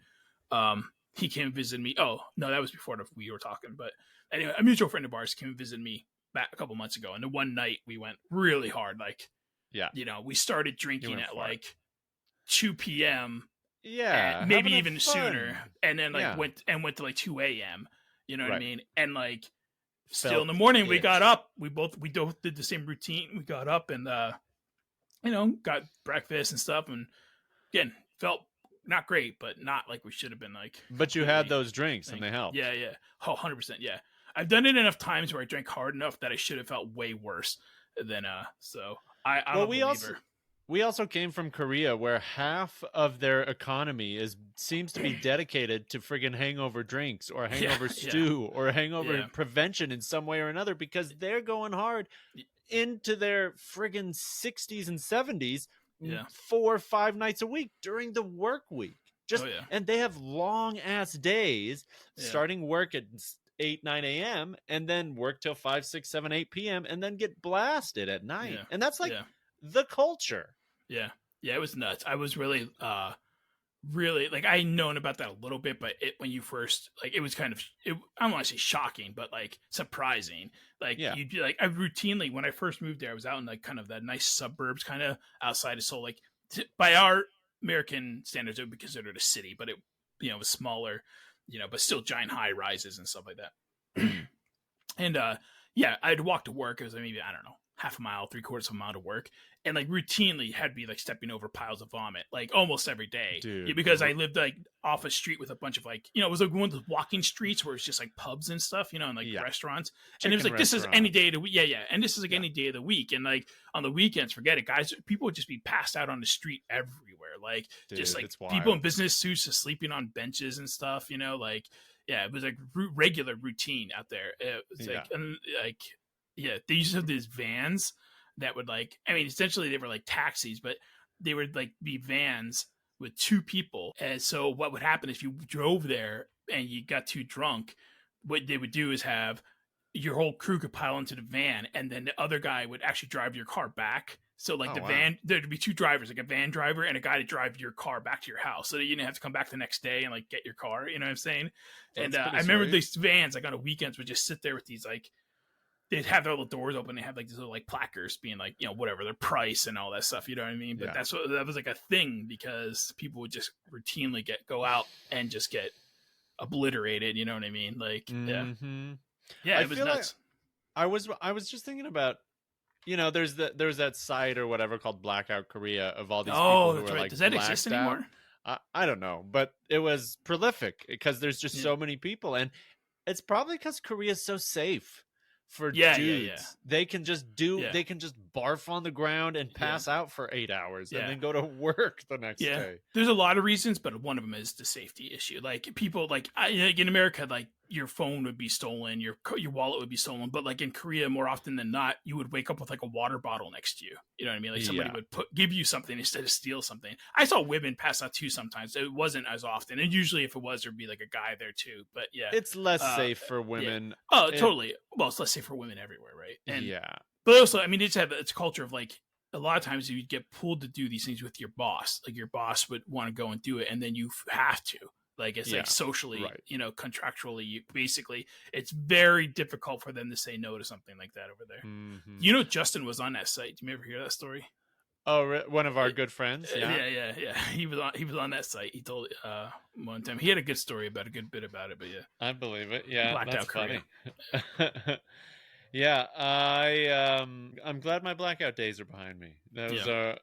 he came and visited me. Oh no, that was before we were talking. But anyway, a mutual friend of ours came and visited me back a couple months ago, and the one night we went really hard. Like, we started drinking at like 2 p.m. Yeah, maybe having even fun. sooner, and then like went to like 2 a.m. You know what I mean? And like still in the morning, we got up. We both did the same routine. We got up and got breakfast and stuff, and again felt not great, but not like we should have been like. But you had those drinks and they helped. Yeah. Oh, 100%. Yeah. I've done it enough times where I drank hard enough that I should have felt way worse than so I'm a believer. We also came from Korea, where half of their economy seems to be dedicated to friggin' hangover drinks or hangover stew or hangover prevention in some way or another, because they're going hard into their friggin' 60s and 70s 4 or 5 nights a week during the work week. And they have long ass days, starting work at 8, 9 a.m. and then work till 5, 6, 7, 8 p.m. and then get blasted at night. Yeah. And that's like the culture. Yeah, it was nuts. I was really, like, I known about that a little bit, but when you first, like, it was kind of, I don't want to say shocking, but like surprising. Like, you'd be like, I routinely, when I first moved there, I was out in like kind of the nice suburbs, kind of outside of Seoul. Like, by our American standards, it would be considered a city, but it, was smaller, but still giant high rises and stuff like that. And I'd walk to work. It was maybe, I don't know, half a mile, 3/4 of a mile to work, and like routinely had to be like stepping over piles of vomit like almost every day. Dude, because I lived like off a street with a bunch of like, it was like one of those walking streets where it's just like pubs and stuff, and like restaurants. And it was like, this is any day of the week. And this is like any day of the week. And like on the weekends, forget it, guys. People would just be passed out on the street everywhere. Like, just like people in business suits just sleeping on benches and stuff, like, it was like regular routine out there. It was they used to have these vans that would like, essentially they were like taxis, but they would like be vans with 2 people. And so what would happen if you drove there and you got too drunk, what they would do is have your whole crew could pile into the van, and then the other guy would actually drive your car back. So like van, there'd be 2 drivers, like a van driver and a guy to drive your car back to your house, so that you didn't have to come back the next day and like get your car. You know what I'm saying? And I remember these vans like on the weekends would just sit there with these like, they'd have their little doors open. They had like these little like placards being like, whatever their price and all that stuff. You know what I mean? But that was like a thing, because people would just routinely go out and just get obliterated. You know what I mean? Like, it was nuts. Like, I was just thinking about, there's that site or whatever called Blackout Korea of all these people who are like, does that exist anymore? I don't know, but it was prolific because there's just so many people, and it's probably because Korea is so safe for dudes. They can just they can just barf on the ground and pass out for 8 hours and then go to work the next day. There's a lot of reasons, but one of them is the safety issue. Like, people like in America, like your phone would be stolen, your wallet would be stolen, but like in Korea, more often than not, you would wake up with like a water bottle next to you. You know what I mean? Like, somebody would give you something instead of steal something. I saw women pass out too sometimes. It wasn't as often, and usually if it was, there'd be like a guy there too. But it's less safe for women. Oh, totally. Well, it's less safe for women everywhere, right? And but also, it's a culture of like, a lot of times you'd get pulled to do these things with your boss. Like, your boss would want to go and do it, and then you have to. Like, it's like socially, contractually, basically, it's very difficult for them to say no to something like that over there. Mm-hmm. Justin was on that site. Do you ever hear that story? Oh, one of our good friends. Yeah. He was on that site. He told one time he had a good story about a good bit about it, but I believe it. Yeah, blacked that's out Korea. Funny. I'm glad my blackout days are behind me. Those are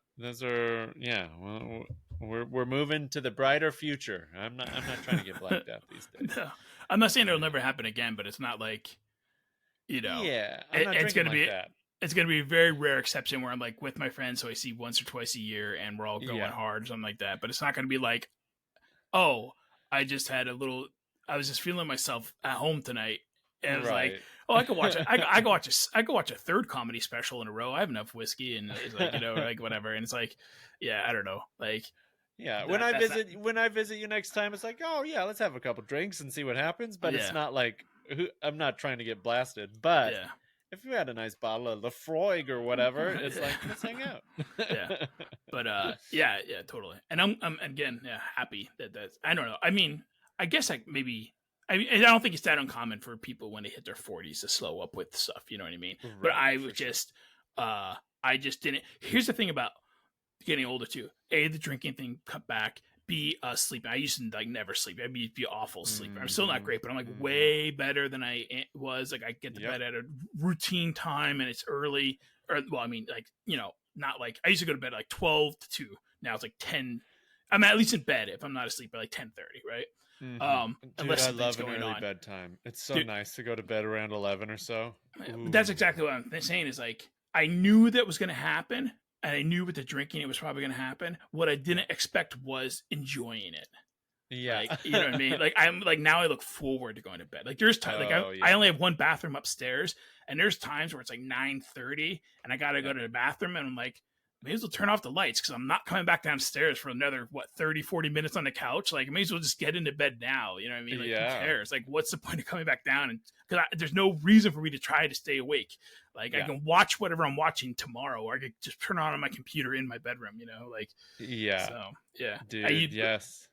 well, we're moving to the brighter future. I'm not trying to get blacked out these days. No. I'm not saying it'll never happen again, but it's not like, it's gonna be that. It's gonna be a very rare exception where I'm like with my friends who I see once or twice a year and we're all going hard or something like that. But it's not gonna be like, oh, I was just feeling myself at home tonight. And it was like, oh, I could watch it. I could watch a 3rd comedy special in a row. I have enough whiskey, and it's like, like whatever. And it's like, I don't know, like, when I visit you next time, it's like, oh yeah, let's have a couple drinks and see what happens. But it's not like I'm not trying to get blasted. But if you had a nice bottle of Lafroig or whatever, it's like, let's hang out. But totally. And I'm again happy that's. I don't know. I guess I don't think it's that uncommon for people when they hit their 40s to slow up with stuff. You know what I mean? Right, but I for sure. I just didn't. Here's the thing about getting older too. A, the drinking thing cut back. B, sleeping. I used to like never sleep. I'd be awful sleeper. I'm still not great, but I'm like way better than I was. Like I get to bed at a routine time and it's early. Or well, I mean, like, you know, not like I used to go to bed like 12 to 2. Now it's like 10. I'm at least in bed if I'm not asleep by like 10:30, right? Dude, Unless I love an going early on. bedtime. It's so nice to go to bed around 11 or so. But that's exactly what I'm saying is like, I knew that was going to happen. And I knew with the drinking, it was probably going to happen. What I didn't expect was enjoying it. Yeah. Like, you know what I mean? Like, I'm like, now I look forward to going to bed. Like there's times, I only have one bathroom upstairs and there's times where it's like 9:30 and I got to go to the bathroom and I'm like, may as well turn off the lights because I'm not coming back downstairs for another 30-40 minutes on the couch. Like I may as well just get into bed now. You know what I mean? Like who cares? Like what's the point of coming back down? And because there's no reason for me to try to stay awake. Like I can watch whatever I'm watching tomorrow, or I could just turn on my computer in my bedroom. You know, like So yeah, dude. Yes,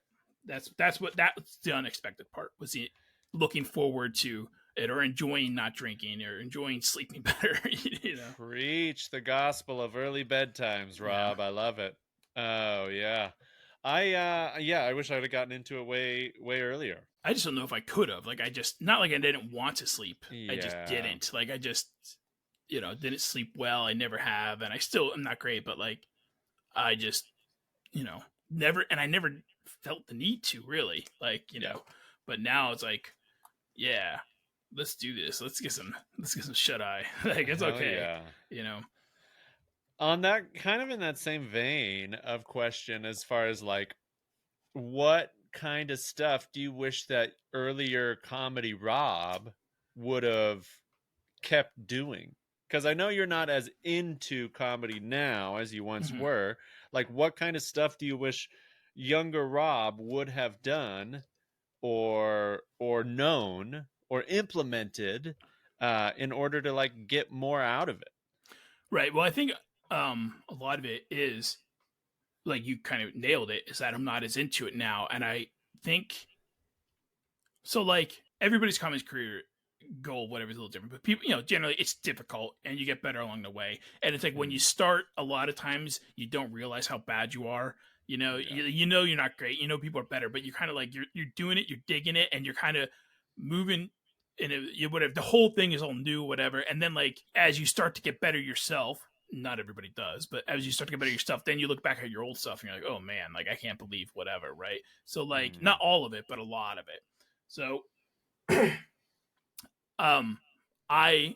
that's the unexpected part was the looking forward to it or enjoying not drinking or enjoying sleeping better. You know, preach the gospel of early bedtimes, Rob. I love it. Oh yeah, I wish I'd have gotten into it way earlier. I just don't know if I could have. Like I just not like I didn't want to sleep. I just didn't. Like I just didn't sleep well. I never have, and I still am not great. But like I just never, and I never felt the need to really like But now it's like, yeah, let's do this. Let's get some shut eye. Like it's okay. On that kind of in that same vein of question, as far as like, what kind of stuff do you wish that earlier comedy Rob would have kept doing? Because I know you're not as into comedy now as you once were. Like, what kind of stuff do you wish younger Rob would have done or known or implemented in order to like get more out of it? Right. Well, I think a lot of it is like you kind of nailed it, is that I'm not as into it now. And I think so, like everybody's comedy career goal, whatever, is a little different, but people, generally it's difficult and you get better along the way. And it's like when you start, a lot of times you don't realize how bad you are. You're not great. People are better, but you're kind of like, you're doing it, you're digging it, and you're kind of moving in whatever. The whole thing is all new, whatever. And then like, as you start to get better yourself, not everybody does, but as you start to get better yourself, then you look back at your old stuff and you're like, oh man, like I can't believe whatever. Right. So like not all of it, but a lot of it. So, I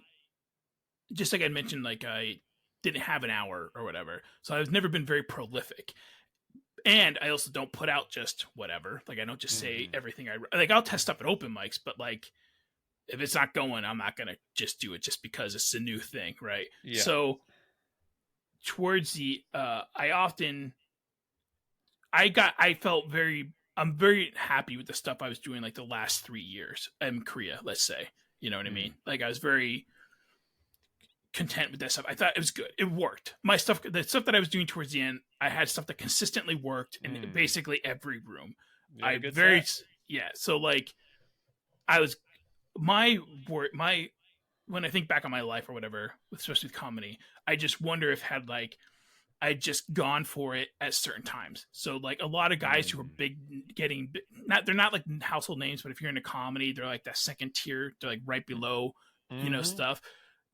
just like I mentioned, like I didn't have an hour or whatever, so I've never been very prolific, and I also don't put out just whatever. Like I don't just say everything like. I'll test stuff at open mics, but like if it's not going, I'm not gonna just do it just because it's a new thing, right? Yeah. So towards the I'm very happy with the stuff I was doing like the last 3 years in Korea, let's say. You know what I mean? Like I was very content with that stuff. I thought it was good. It worked. The stuff that I was doing towards the end, I had stuff that consistently worked in basically every room. So like I was when I think back on my life or whatever, especially with comedy, I just wonder if I'd just gone for it at certain times. So like a lot of guys who are they're not like household names, but if you're into comedy, they're like that second tier. They're like right below, stuff.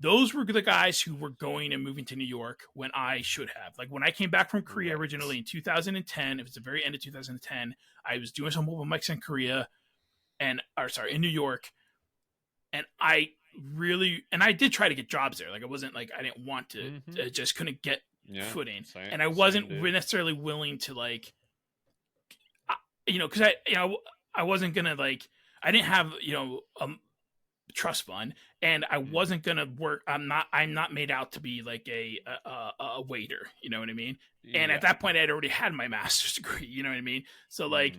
Those were the guys who were going and moving to New York when I should have. Like when I came back from Korea originally in 2010, it was the very end of 2010. I was doing some open mics in Korea in New York. And I did try to get jobs there. Like it wasn't like I didn't want to, I just couldn't get footing, and I wasn't necessarily willing to like, because I wasn't gonna like, I didn't have a trust fund, and I wasn't gonna work. I'm not made out to be like a waiter. You know what I mean? And at that point, I'd already had my master's degree. You know what I mean? So like,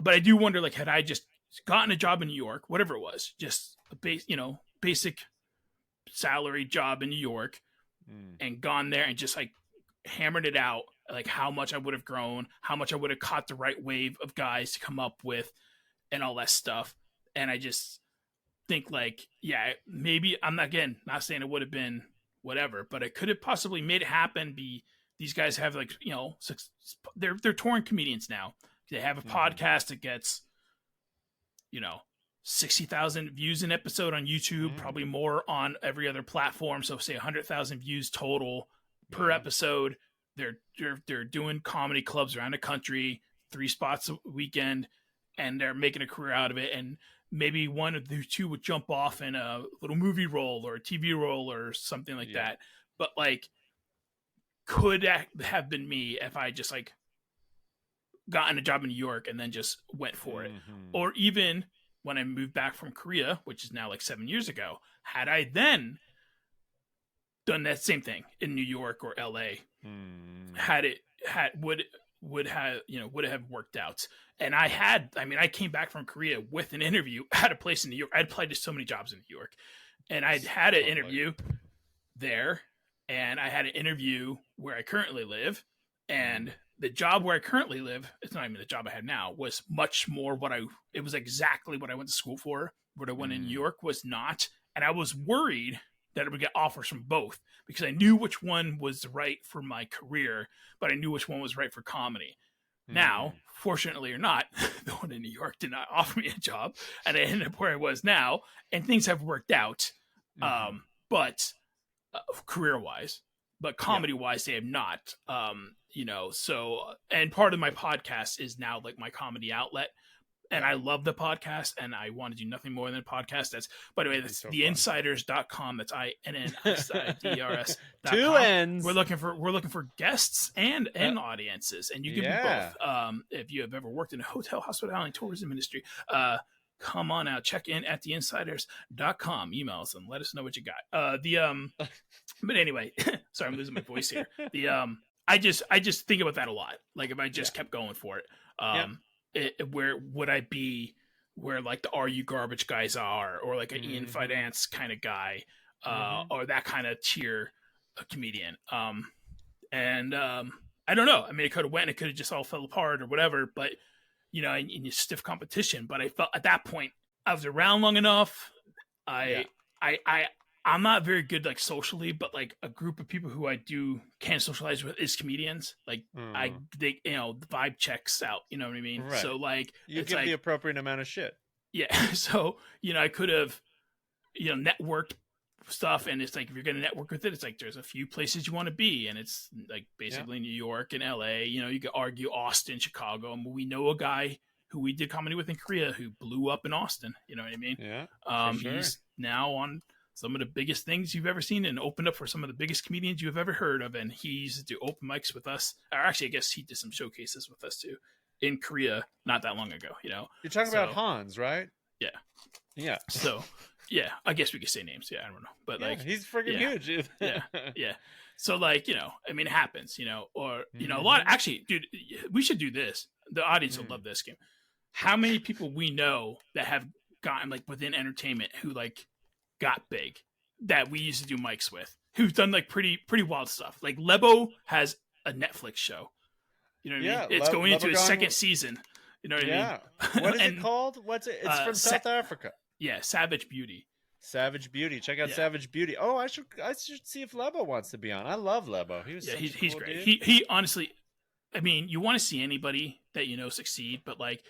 but I do wonder, like, had I just gotten a job in New York, whatever it was, just a basic salary job in New York. And gone there and just like hammered it out, like how much I would have grown, how much I would have caught the right wave of guys to come up with, and all that stuff. And I just think like, yeah, maybe I'm not saying it would have been whatever, but it could have possibly made it happen. These guys have like, you know, they're touring comedians now. They have a podcast that gets, you know, 60,000 views an episode on YouTube, probably more on every other platform. So say 100,000 views total per episode. They're doing comedy clubs around the country, 3 spots a weekend, and they're making a career out of it. And maybe one of the two would jump off in a little movie role or a TV role or something like that. But like, could that have been me if I just like gotten a job in New York and then just went for it? Or even when I moved back from Korea, which is now like 7 years ago, had I then done that same thing in New York or LA, would have worked out. And I came back from Korea with an interview at a place in New York. I'd applied to so many jobs in New York, and I'd had an interview there, and I had an interview where I currently live, and the job where I currently live, it's not even the job I have now, was much more it was exactly what I went to school for. What I went in New York was not. And I was worried that I would get offers from both because I knew which one was right for my career, but I knew which one was right for comedy. Now, fortunately or not, the one in New York did not offer me a job, and I ended up where I was now, and things have worked out. But career-wise, but comedy-wise, they have not. You know, so, and part of my podcast is now like my comedy outlet, and I love the podcast, and I want to do nothing more than a podcast. That's, by the way, that's Innsiders.com. That's INNSIDERS. 2 N's. We're looking for guests and audiences, and you can do both. If you have ever worked in a hotel, hospitality, tourism industry, come on out, check in at Innsiders.com. Email us and let us know what you got. But anyway, sorry, I'm losing my voice here. I just think about that a lot. Like if I just kept going for it, where would I be? Where like the Are You Garbage guys are, or like an Ian Fidance kind of guy, or that kind of tier comedian. And I don't know. I mean, it could have went. It could have just all fell apart or whatever. But you know, in stiff competition. But I felt at that point I was around long enough. I'm not very good like socially, but like a group of people who I can socialize with is comedians. Like the vibe checks out. You know what I mean? Right. So like you give the appropriate amount of shit. Yeah. So I could have networked stuff, and it's like if you're going to network with it, it's like there's a few places you want to be, and it's like basically New York and LA. You could argue Austin, Chicago, and we know a guy who we did comedy with in Korea who blew up in Austin. You know what I mean? Yeah. Sure. He's now on some of the biggest things you've ever seen and opened up for some of the biggest comedians you've ever heard of. And he used to do open mics with us. Or actually, I guess he did some showcases with us too in Korea not that long ago. You're talking about Hans, right? Yeah. Yeah. So, yeah, I guess we could say names. Yeah, I don't know. But like, he's freaking huge. Yeah. So like, I mean, it happens, or, a lot. Actually, dude, we should do this. The audience will love this game. How many people we know that have gotten like within entertainment who like got big that we used to do mics with, who've done like pretty wild stuff. Like Lebo has a Netflix show. You know what I mean? It's going into its second season. You know what I mean? What is it called? What's it? It's from South Africa. Yeah, Savage Beauty. Savage Beauty. Check out Savage Beauty. Oh, I should see if Lebo wants to be on. I love Lebo. He's great. He honestly, I mean, you want to see anybody that succeed, but like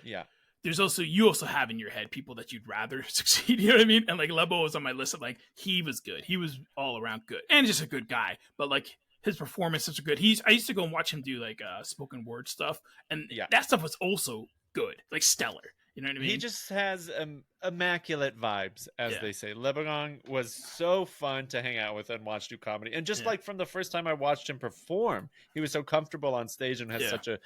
there's also you have in your head people that you'd rather succeed. You know what I mean? And like Lebo was on my list of like he was good. He was all around good and just a good guy. But like his performances are good. I used to go and watch him do like spoken word stuff, and that stuff was also good, like stellar. You know what I mean? He just has immaculate vibes, as they say. Lebogong was so fun to hang out with and watch do comedy. And just like from the first time I watched him perform, he was so comfortable on stage and has such a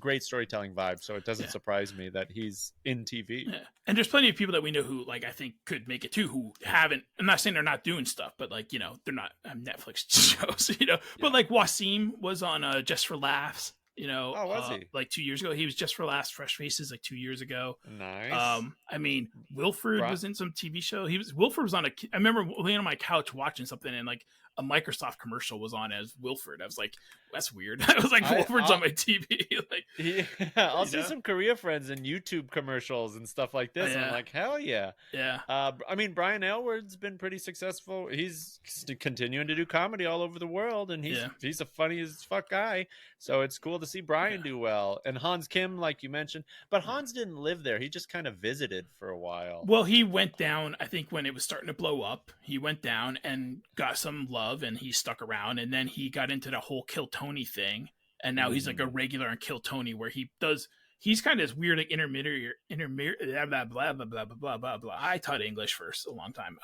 great storytelling vibe. So it doesn't surprise me that he's in TV. Yeah. And there's plenty of people that we know who like I think could make it too, who haven't. I'm not saying they're not doing stuff, but like, they're not Netflix shows, But like Wasim was on Just for Laughs. Oh, was he? Like 2 years ago. He was just for Last Fresh Faces like 2 years ago. Nice. I mean, Wilford was in some TV show. Wilford was on I remember laying on my couch watching something, and like a Microsoft commercial was on as Wilford. I was like, that's weird. I was like, Wilford's on my TV. Like, I'll see some Korea friends in YouTube commercials and stuff like this. And I'm like, hell yeah. Yeah. I mean, Brian Aylward's been pretty successful. He's continuing to do comedy all over the world, and he's a funny as fuck guy. So it's cool to see Brian do well. And Hans Kim, like you mentioned, but Hans didn't live there. He just kind of visited for a while. Well, he went down, I think, when it was starting to blow up. He went down and got some love, and he stuck around. And then he got into the whole Kill Tony thing. And now he's like a regular on Kill Tony, where he's kind of this weird, like intermediate, blah, blah, blah, blah, blah, blah, blah. I taught English for a long time.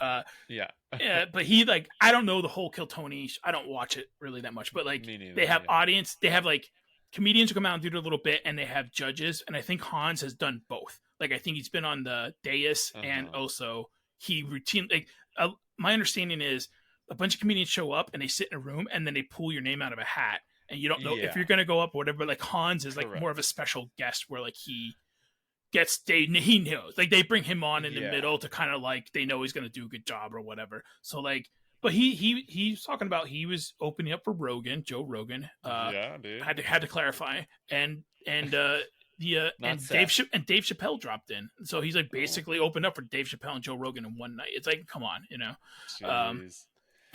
Yeah. But he, like, I don't know the whole Kill Tony. I don't watch it really that much, but like they have audience, they have like comedians who come out and do it a little bit, and they have judges. And I think Hans has done both. Like, I think he's been on the dais, and also he routinely, like, my understanding is a bunch of comedians show up and they sit in a room, and then they pull your name out of a hat. And you don't know if you're going to go up or whatever. But like Hans is like more of a special guest, where like he knows, like they bring him on in the middle to kind of like, they know he's going to do a good job or whatever. So like, but he's talking about, he was opening up for Joe Rogan. Dude. Had to clarify. And Dave Dave Chappelle dropped in. So he's like basically opened up for Dave Chappelle and Joe Rogan in one night. It's like, come on,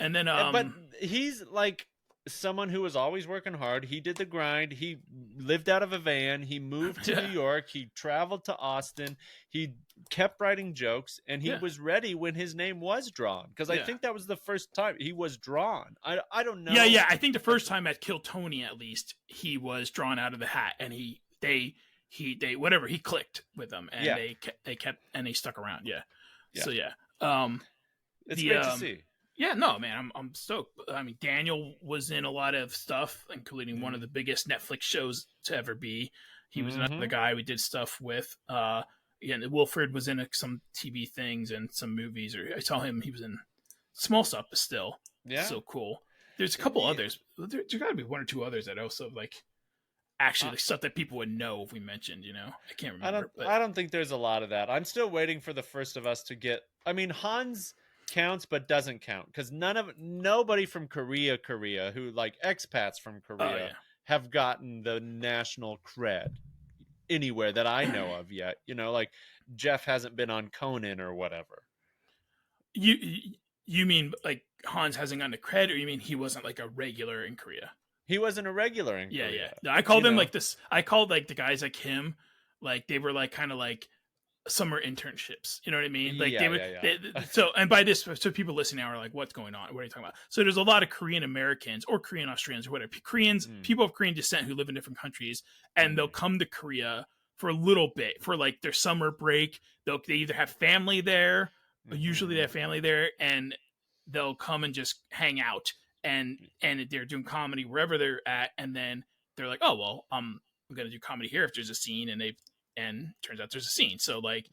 and then but he's like someone who was always working hard. He did the grind. He lived out of a van. He moved to New York. He traveled to Austin. He kept writing jokes, and he was ready when his name was drawn, because I think that was the first time he was drawn. I don't know. Yeah, I think the first time at Kill Tony, at least, he was drawn out of the hat, and they whatever, he clicked with them, and they kept, and they stuck around. So it's great to see. Yeah, no, man, I'm stoked. I mean, Daniel was in a lot of stuff, including one of the biggest Netflix shows to ever be. He was another guy we did stuff with. Wilford was in some TV things and some movies. Or I saw him; he was in small stuff, but still, so cool. There's a couple others. There's got to be one or two others that also like actually like stuff that people would know if we mentioned. I can't remember. I don't think there's a lot of that. I'm still waiting for the first of us to get. I mean, Hans counts but doesn't count, because nobody from Korea who like expats from Korea have gotten the national cred anywhere that I know of yet. Like Jeff hasn't been on Conan or whatever. You mean like Hans hasn't gotten the cred, or you mean he wasn't like a regular in Korea? He wasn't a regular in Korea. No, I called him like this. I called like the guys like him, like they were like kind of like summer internships, you know what I mean? Like so, and by this, so people listening now are like, what's going on? What are you talking about? So there's a lot of Korean Americans or Korean Australians or whatever, people of Korean descent who live in different countries, and they'll come to Korea for a little bit for like their summer break. They either have family there, usually they have family there, and they'll come and just hang out, and they're doing comedy wherever they're at, and then they're like, oh well, I'm gonna do comedy here if there's a scene, and turns out there's a scene. So like,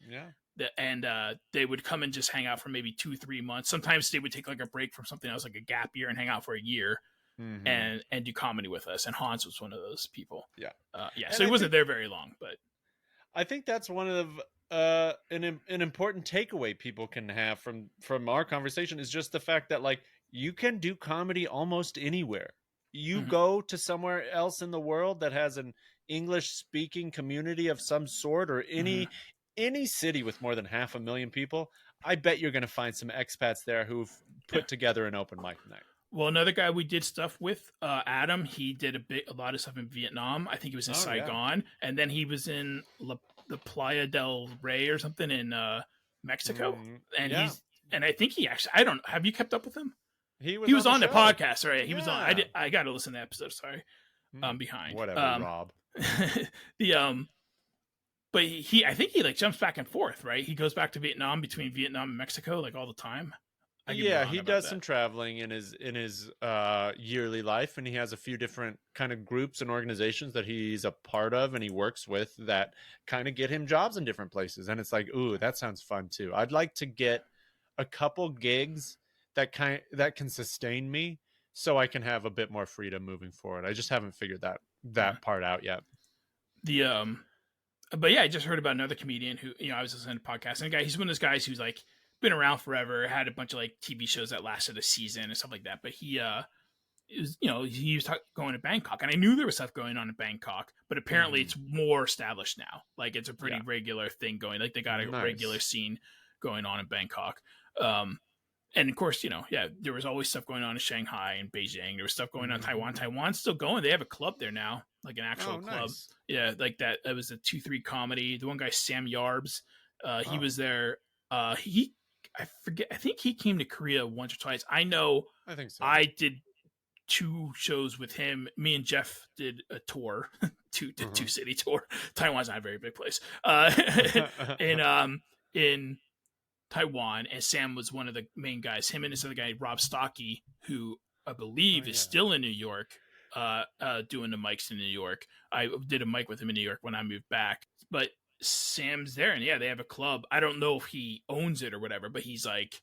they would come and just hang out for maybe 2-3 months. Sometimes they would take like a break from something else, like a gap year, and hang out for a year and do comedy with us. And Hans was one of those people. So he wasn't there very long, but I think that's one of an important takeaway people can have from our conversation, is just the fact that like you can do comedy almost anywhere. You go to somewhere else in the world that has an English speaking community of some sort, or any city with more than 500,000 people, I bet you're going to find some expats there who've put together an open mic night. Well, another guy we did stuff with, Adam, he did a lot of stuff in Vietnam. I think he was in Saigon, and then he was in the Playa del Rey or something in Mexico. And I think he actually, have you kept up with him? He was on the podcast, right? He was on. I got to listen to the episode. Sorry, I'm behind. Whatever, Rob. But I think he like jumps back and forth, right? He goes back to Vietnam, between Vietnam and Mexico, like all the time. He does some traveling in his yearly life, and he has a few different kind of groups and organizations that he's a part of and he works with that kind of get him jobs in different places. And it's like, ooh, that sounds fun too. I'd like to get a couple gigs that can sustain me, so I can have a bit more freedom moving forward. I just haven't figured that that part out yet. But yeah, I just heard about another comedian who, I was listening to a podcast, and he's one of those guys who's like been around forever, had a bunch of like TV shows that lasted a season and stuff like that. But he he was going to Bangkok, and I knew there was stuff going on in Bangkok, but apparently it's more established now. Like it's a pretty regular thing going. Like they got a regular scene going on in Bangkok. And of course, there was always stuff going on in Shanghai and Beijing. There was stuff going on in Taiwan. Taiwan's still going. They have a club there now, like an actual club. Nice. Yeah, like that. It was a 2-3 comedy. The one guy, Sam Yarbs, he was there. I forget. I think he came to Korea once or twice. I think so. I did 2 shows with him. Me and Jeff did a tour, two city tour. Taiwan's not a very big place. In Taiwan, and Sam was one of the main guys. Him and this other guy, Rob Stocky, who I believe is still in New York, doing the mics in New York. I did a mic with him in New York when I moved back. But Sam's there, and they have a club. I don't know if he owns it or whatever, but he's like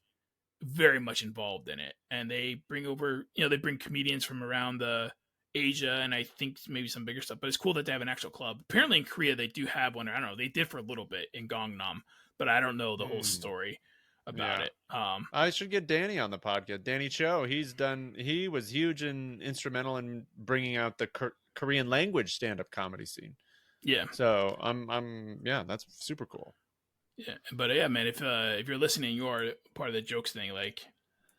very much involved in it. And they bring over, they bring comedians from around the Asia, and I think maybe some bigger stuff. But it's cool that they have an actual club. Apparently in Korea they do have one. I don't know. They did for a little bit in Gangnam, but I don't know the whole story about it. I should get Danny on the podcast. Danny Cho. He was huge and instrumental in bringing out the Korean language stand-up comedy scene. Yeah. So that's super cool. Yeah, but man, if you're listening, you're part of the jokes thing. Like,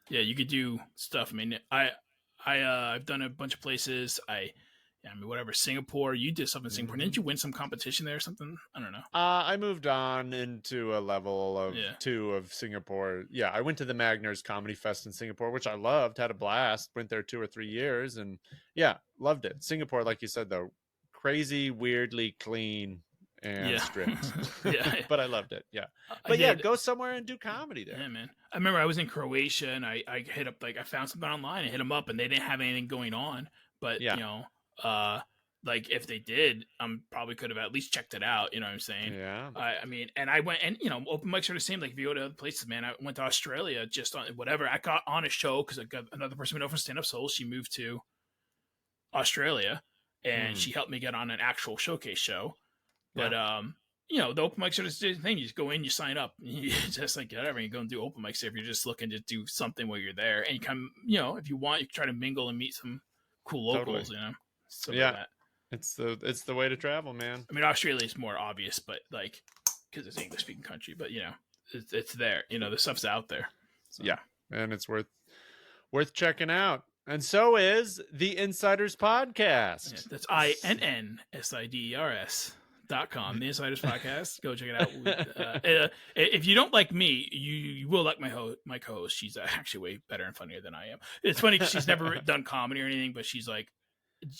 you could do stuff. I mean, I've done a bunch of places. Whatever, Singapore. You did something in Singapore. Didn't you win some competition there or something? I don't know. I moved on into a level of 2 of Singapore. Yeah, I went to the Magners Comedy Fest in Singapore, which I loved. Had a blast. Went there 2 or 3 years, and loved it. Singapore, like you said, though, crazy, weirdly clean and strict. But I loved it. Yeah. But go somewhere and do comedy there. Yeah, man. I remember I was in Croatia, and I hit up, I found something online and hit them up, and they didn't have anything going on. But if they did, probably could have at least checked it out. You know what I'm saying? Yeah. And I went, and open mics are the same. Like if you go to other places, man, I went to Australia just on whatever. I got on a show because I got another person we know from Stand Up Soul. She moved to Australia, and she helped me get on an actual showcase show. But the open mics are the same thing. You just go in, you sign up, you just like whatever. You go and do open mics if you're just looking to do something while you're there, and you come, if you want, you can try to mingle and meet some cool locals. Totally. Like that. It's the way to travel, man. I mean, Australia is more obvious, but like because it's an English speaking country, but it's there. The stuff's out there. So. Yeah, and it's worth checking out. And so is the Innsiders podcast. Yeah, that's INNSIDERS.com. The Innsiders podcast. Go check it out. If you don't like me, you will like my co-host. She's actually way better and funnier than I am. It's funny because she's never done comedy or anything, but she's like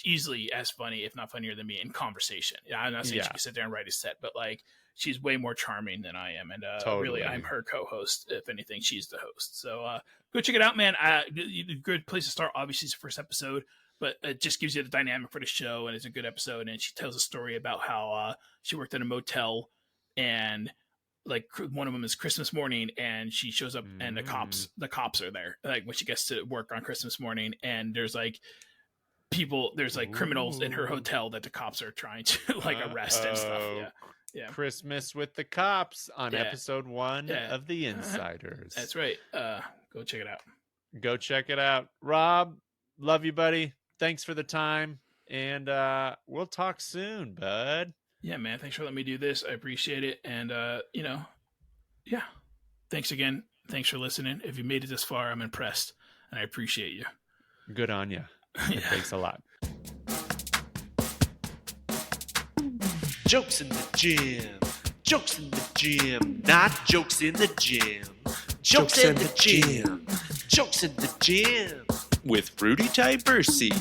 easily as funny, if not funnier than me in conversation. I'm not saying she can sit there and write a set, but like she's way more charming than I am. And really, I'm her co-host. If anything, she's the host. So go check it out, man. Good place to start. Obviously, it's the first episode, but it just gives you the dynamic for the show, and it's a good episode. And she tells a story about how she worked in a motel, and like one of them is Christmas morning, and she shows up, and the cops are there. Like when she gets to work on Christmas morning, and there's like criminals in her hotel that the cops are trying to like arrest and stuff. Yeah. Christmas with the cops on episode 1 of the Innsiders. That's right. Go check it out. Go check it out. Rob, love you, buddy. Thanks for the time, and we'll talk soon, bud. Yeah, man. Thanks for letting me do this. I appreciate it, and thanks again. Thanks for listening. If you made it this far, I'm impressed, and I appreciate you. Good on you. Thanks a lot. Jokes in the gym. Jokes in the gym. Not jokes in the gym. Jokes in the gym. Jokes in the gym. With Rudy Tyburczy.